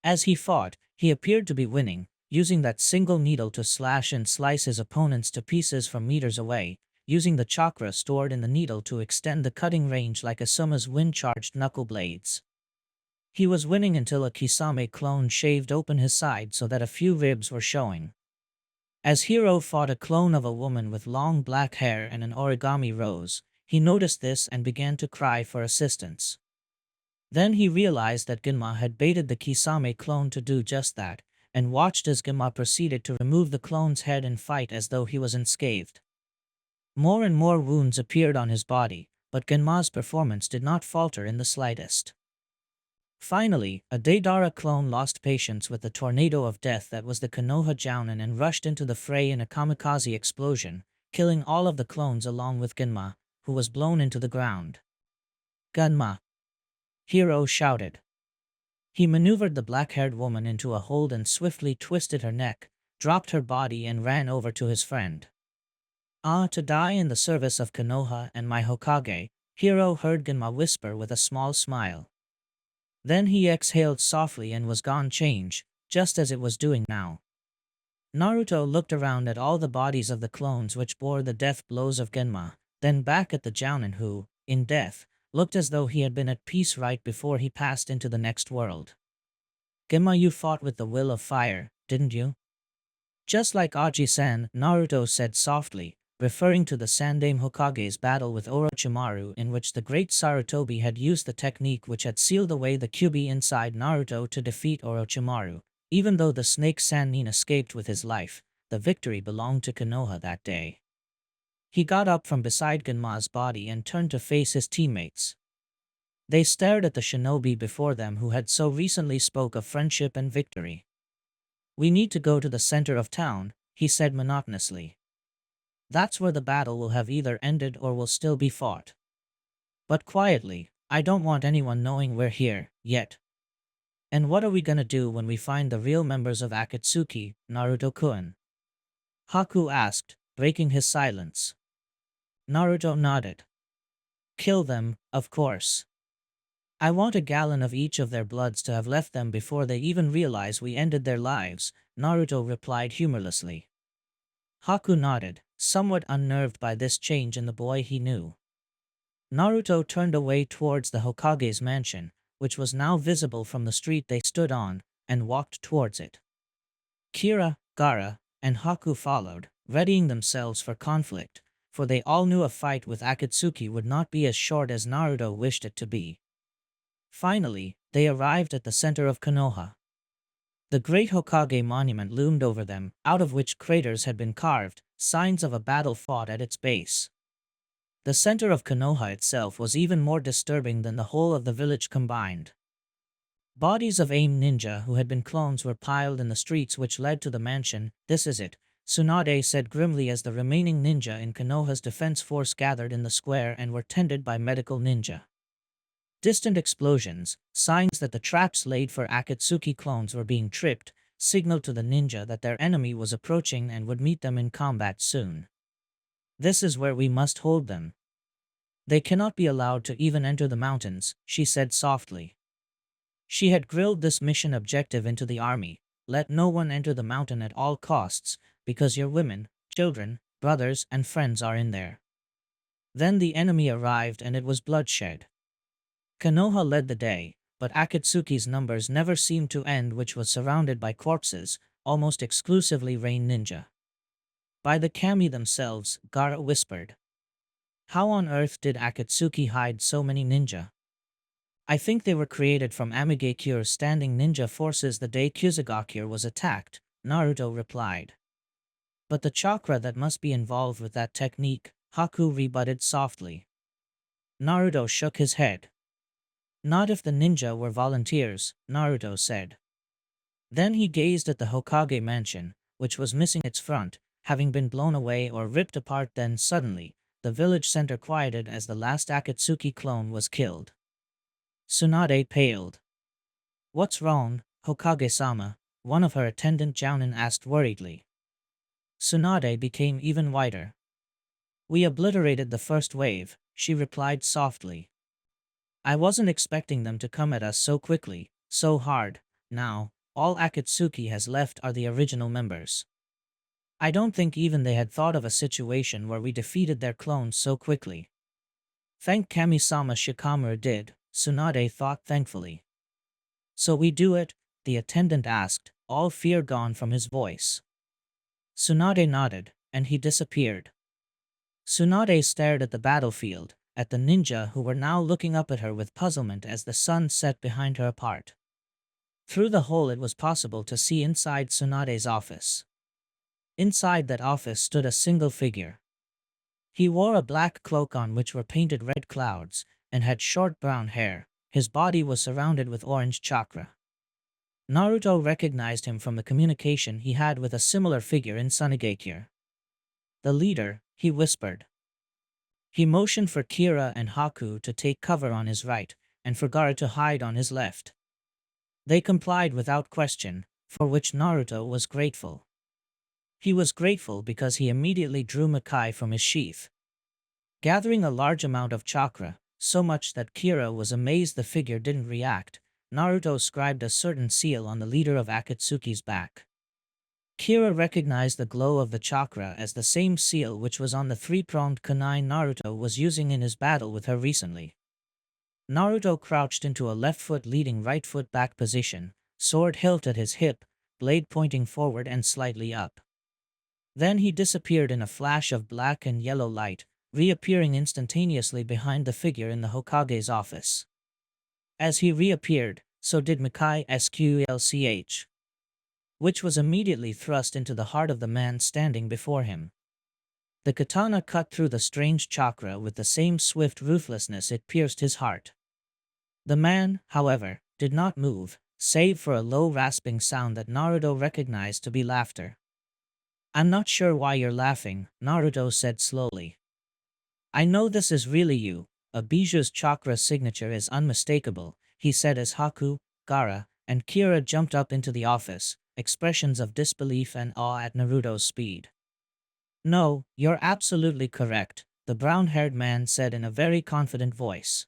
As he fought, he appeared to be winning, using that single needle to slash and slice his opponents to pieces from meters away, using the chakra stored in the needle to extend the cutting range like Asuma's wind-charged knuckle blades. He was winning until a Kisame clone shaved open his side so that a few ribs were showing. As Hiro fought a clone of a woman with long black hair and an origami rose, he noticed this and began to cry for assistance. Then he realized that Genma had baited the Kisame clone to do just that, and watched as Genma proceeded to remove the clone's head and fight as though he was unscathed. More and more wounds appeared on his body, but Genma's performance did not falter in the slightest. Finally, a Deidara clone lost patience with the tornado of death that was the Konoha Jounin and rushed into the fray in a kamikaze explosion, killing all of the clones along with Genma, who was blown into the ground. "Genma!" Hiro shouted. He maneuvered the black-haired woman into a hold and swiftly twisted her neck, dropped her body and ran over to his friend. "Ah, to die in the service of Konoha and my Hokage," Hiro heard Genma whisper with a small smile. Then he exhaled softly and was gone change, just as it was doing now. Naruto looked around at all the bodies of the clones which bore the death blows of Genma, then back at the Jounin who, in death, looked as though he had been at peace right before he passed into the next world. Genma, you fought with the will of fire, didn't you? Just like Aji-san, Naruto said softly, referring to the Sandaime Hokage's battle with Orochimaru in which the great Sarutobi had used the technique which had sealed away the Kyubi inside Naruto to defeat Orochimaru. Even though the snake Sannin escaped with his life, the victory belonged to Konoha that day. He got up from beside Genma's body and turned to face his teammates. They stared at the shinobi before them who had so recently spoke of friendship and victory. We need to go to the center of town, he said monotonously. That's where the battle will have either ended or will still be fought. But quietly, I don't want anyone knowing we're here, yet. And what are we gonna do when we find the real members of Akatsuki, Naruto-kun? Haku asked, breaking his silence. Naruto nodded. Kill them, of course. I want a gallon of each of their bloods to have left them before they even realize we ended their lives, Naruto replied humorlessly. Haku nodded, somewhat unnerved by this change in the boy he knew. Naruto turned away towards the Hokage's mansion, which was now visible from the street they stood on, and walked towards it. Kira, Gaara, and Haku followed, readying themselves for conflict, for they all knew a fight with Akatsuki would not be as short as Naruto wished it to be. Finally, they arrived at the center of Konoha. The great Hokage monument loomed over them, out of which craters had been carved, signs of a battle fought at its base. The center of Konoha itself was even more disturbing than the whole of the village combined. Bodies of AIM ninja who had been clones were piled in the streets which led to the mansion. This is it, Tsunade said grimly as the remaining ninja in Konoha's defense force gathered in the square and were tended by medical ninja. Distant explosions, signs that the traps laid for Akatsuki clones were being tripped, signaled to the ninja that their enemy was approaching and would meet them in combat soon. This is where we must hold them. They cannot be allowed to even enter the mountains, she said softly. She had drilled this mission objective into the army: let no one enter the mountain at all costs, because your women, children, brothers, and friends are in there. Then the enemy arrived and it was bloodshed. Konoha led the day, but Akatsuki's numbers never seemed to end, which was surrounded by corpses, almost exclusively rain ninja. By the kami themselves, Gaara whispered. How on earth did Akatsuki hide so many ninja? I think they were created from Amigakure's standing ninja forces the day Kusagakure was attacked, Naruto replied. But the chakra that must be involved with that technique, Haku rebutted softly. Naruto shook his head. Not if the ninja were volunteers, Naruto said. Then he gazed at the Hokage mansion, which was missing its front, having been blown away or ripped apart. Then suddenly, the village center quieted as the last Akatsuki clone was killed. Tsunade paled. What's wrong, Hokage-sama? One of her attendant Jounin asked worriedly. Tsunade became even whiter. We obliterated the first wave, she replied softly. I wasn't expecting them to come at us so quickly, so hard. Now, all Akatsuki has left are the original members. I don't think even they had thought of a situation where we defeated their clones so quickly. Thank Kami-sama. Shikamaru did, Tsunade thought thankfully. So we do it? The attendant asked, all fear gone from his voice. Tsunade nodded, and he disappeared. Tsunade stared at the battlefield, at the ninja who were now looking up at her with puzzlement as the sun set behind her apart. Through the hole it was possible to see inside Tsunade's office. Inside that office stood a single figure. He wore a black cloak on which were painted red clouds, and had short brown hair. His body was surrounded with orange chakra. Naruto recognized him from the communication he had with a similar figure in Sunigakure. The leader, he whispered. He motioned for Kira and Haku to take cover on his right, and for Gaara to hide on his left. They complied without question, for which Naruto was grateful. He was grateful because he immediately drew Makai from his sheath. Gathering a large amount of chakra, so much that Kira was amazed the figure didn't react, Naruto scribed a certain seal on the leader of Akatsuki's back. Kira recognized the glow of the chakra as the same seal which was on the three-pronged kunai Naruto was using in his battle with her recently. Naruto crouched into a left foot leading right foot back position, sword hilt at his hip, blade pointing forward and slightly up. Then he disappeared in a flash of black and yellow light, reappearing instantaneously behind the figure in the Hokage's office. As he reappeared, so did Mikai Sqlch, which was immediately thrust into the heart of the man standing before him. The katana cut through the strange chakra with the same swift ruthlessness it pierced his heart. The man, however, did not move, save for a low rasping sound that Naruto recognized to be laughter. "I'm not sure why you're laughing," Naruto said slowly. "I know this is really you. A Biju's chakra signature is unmistakable," he said as Haku, Gaara, and Kira jumped up into the office, expressions of disbelief and awe at Naruto's speed. "No, you're absolutely correct," the brown-haired man said in a very confident voice.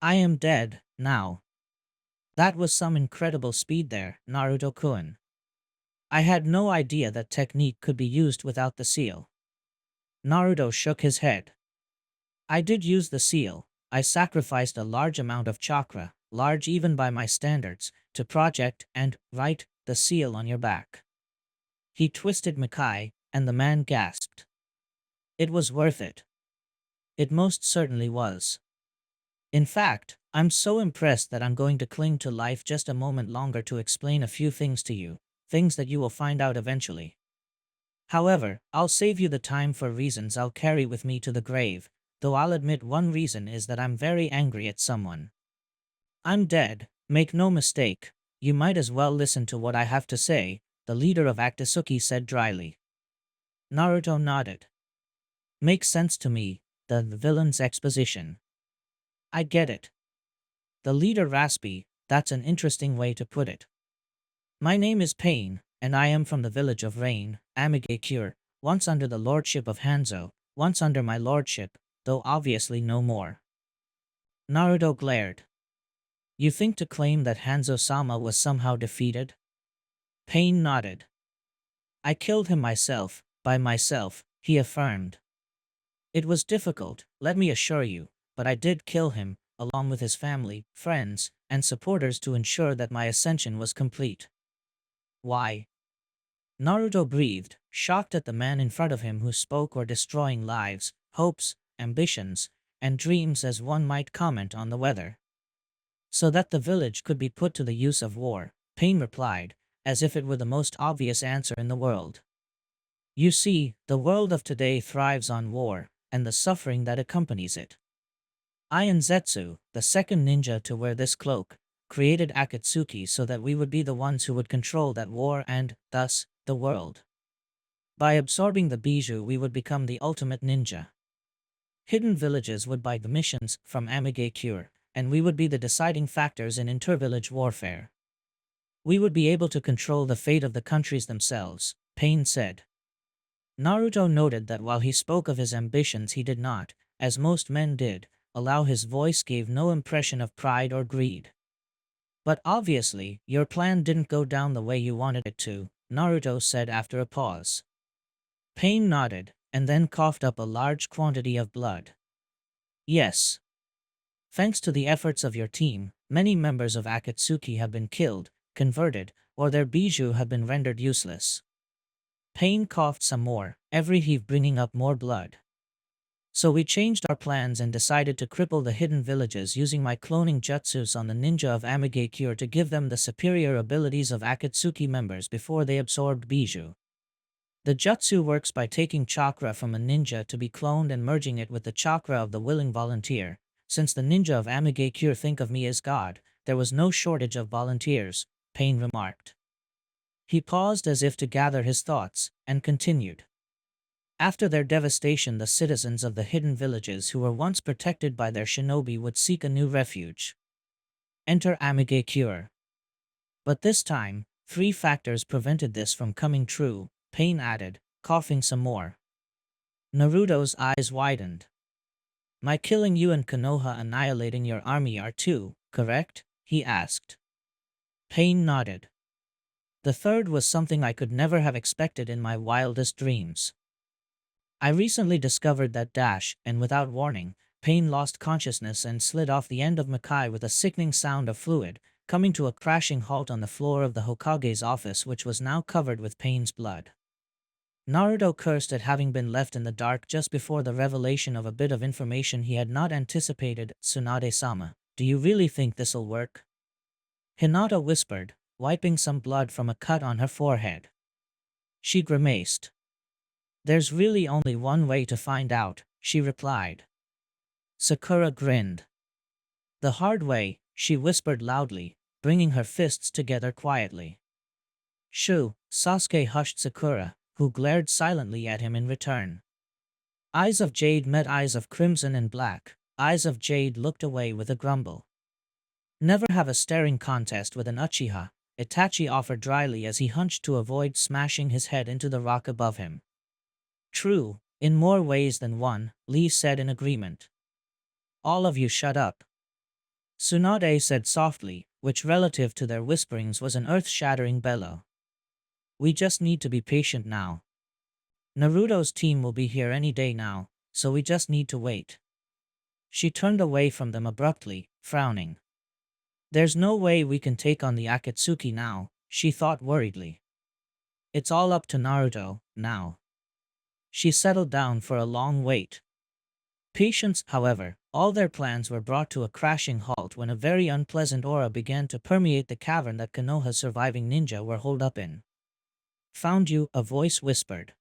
"I am dead, now. That was some incredible speed there, Naruto-kun. I had no idea that technique could be used without the seal." Naruto shook his head. "I did use the seal. I sacrificed a large amount of chakra, large even by my standards, to project and write the seal on your back." He twisted Mikai, and the man gasped. "It was worth it." "It most certainly was. In fact, I'm so impressed that I'm going to cling to life just a moment longer to explain a few things to you, things that you will find out eventually. However, I'll save you the time for reasons I'll carry with me to the grave, though I'll admit one reason is that I'm very angry at someone. I'm dead, make no mistake. You might as well listen to what I have to say," the leader of Akatsuki said dryly. Naruto nodded. "Makes sense to me, the villain's exposition. I get it." The leader raspy, "That's an interesting way to put it. My name is Pain, and I am from the village of Rain, Amigakure, once under the lordship of Hanzo, once under my lordship, though obviously no more." Naruto glared. "You think to claim that Hanzo-sama was somehow defeated?" Pain nodded. "I killed him myself, by myself," he affirmed. "It was difficult, let me assure you, but I did kill him, along with his family, friends, and supporters to ensure that my ascension was complete." "Why?" Naruto breathed, shocked at the man in front of him who spoke or destroying lives, hopes, ambitions, and dreams as one might comment on the weather. "So that the village could be put to the use of war," Pain replied, as if it were the most obvious answer in the world. "You see, the world of today thrives on war, and the suffering that accompanies it. I and Zetsu, the second ninja to wear this cloak, created Akatsuki so that we would be the ones who would control that war and, thus, the world. By absorbing the Biju we would become the ultimate ninja. Hidden villages would buy the missions from Amigakure, and we would be the deciding factors in intervillage warfare. We would be able to control the fate of the countries themselves," Pain said. Naruto noted that while he spoke of his ambitions he did not, as most men did, allow his voice gave no impression of pride or greed. "But obviously, your plan didn't go down the way you wanted it to," Naruto said after a pause. Pain nodded, and then coughed up a large quantity of blood. "Yes. Thanks to the efforts of your team, many members of Akatsuki have been killed, converted, or their Biju have been rendered useless." Pain coughed some more, every heave bringing up more blood. "So we changed our plans and decided to cripple the hidden villages using my cloning jutsus on the ninja of Amigakure to give them the superior abilities of Akatsuki members before they absorbed Biju. The jutsu works by taking chakra from a ninja to be cloned and merging it with the chakra of the willing volunteer. Since the ninja of Amigakure think of me as God, there was no shortage of volunteers," Pain remarked. He paused as if to gather his thoughts, and continued. "After their devastation, the citizens of the hidden villages who were once protected by their shinobi would seek a new refuge. Enter Amigakure. But this time, 3 factors prevented this from coming true," Pain added, coughing some more. Naruto's eyes widened. "My killing you and Konoha annihilating your army are 2, correct?" he asked. Pain nodded. The third was something I could never have expected in my wildest dreams. I recently discovered that and without warning, Pain lost consciousness and slid off the end of Makai with a sickening sound of fluid, coming to a crashing halt on the floor of the Hokage's office, which was now covered with Pain's blood. Naruto cursed at having been left in the dark just before the revelation of a bit of information he had not anticipated. Tsunade-sama, do you really think this'll work? Hinata whispered, wiping some blood from a cut on her forehead. She grimaced. There's really only one way to find out, she replied. Sakura grinned. The hard way, she whispered loudly, bringing her fists together quietly. Shoo, Sasuke hushed Sakura, who glared silently at him in return. Eyes of Jade met eyes of crimson and black. Eyes of Jade looked away with a grumble. Never have a staring contest with an Uchiha, Itachi offered dryly as he hunched to avoid smashing his head into the rock above him. True, in more ways than one, Lee said in agreement. All of you shut up. Tsunade said softly, which relative to their whisperings was an earth-shattering bellow. We just need to be patient now. Naruto's team will be here any day now, so we just need to wait. She turned away from them abruptly, frowning. There's no way we can take on the Akatsuki now, she thought worriedly. It's all up to Naruto, now. She settled down for a long wait. Patience, however, all their plans were brought to a crashing halt when a very unpleasant aura began to permeate the cavern that Konoha's surviving ninja were holed up in. Found you, a voice whispered.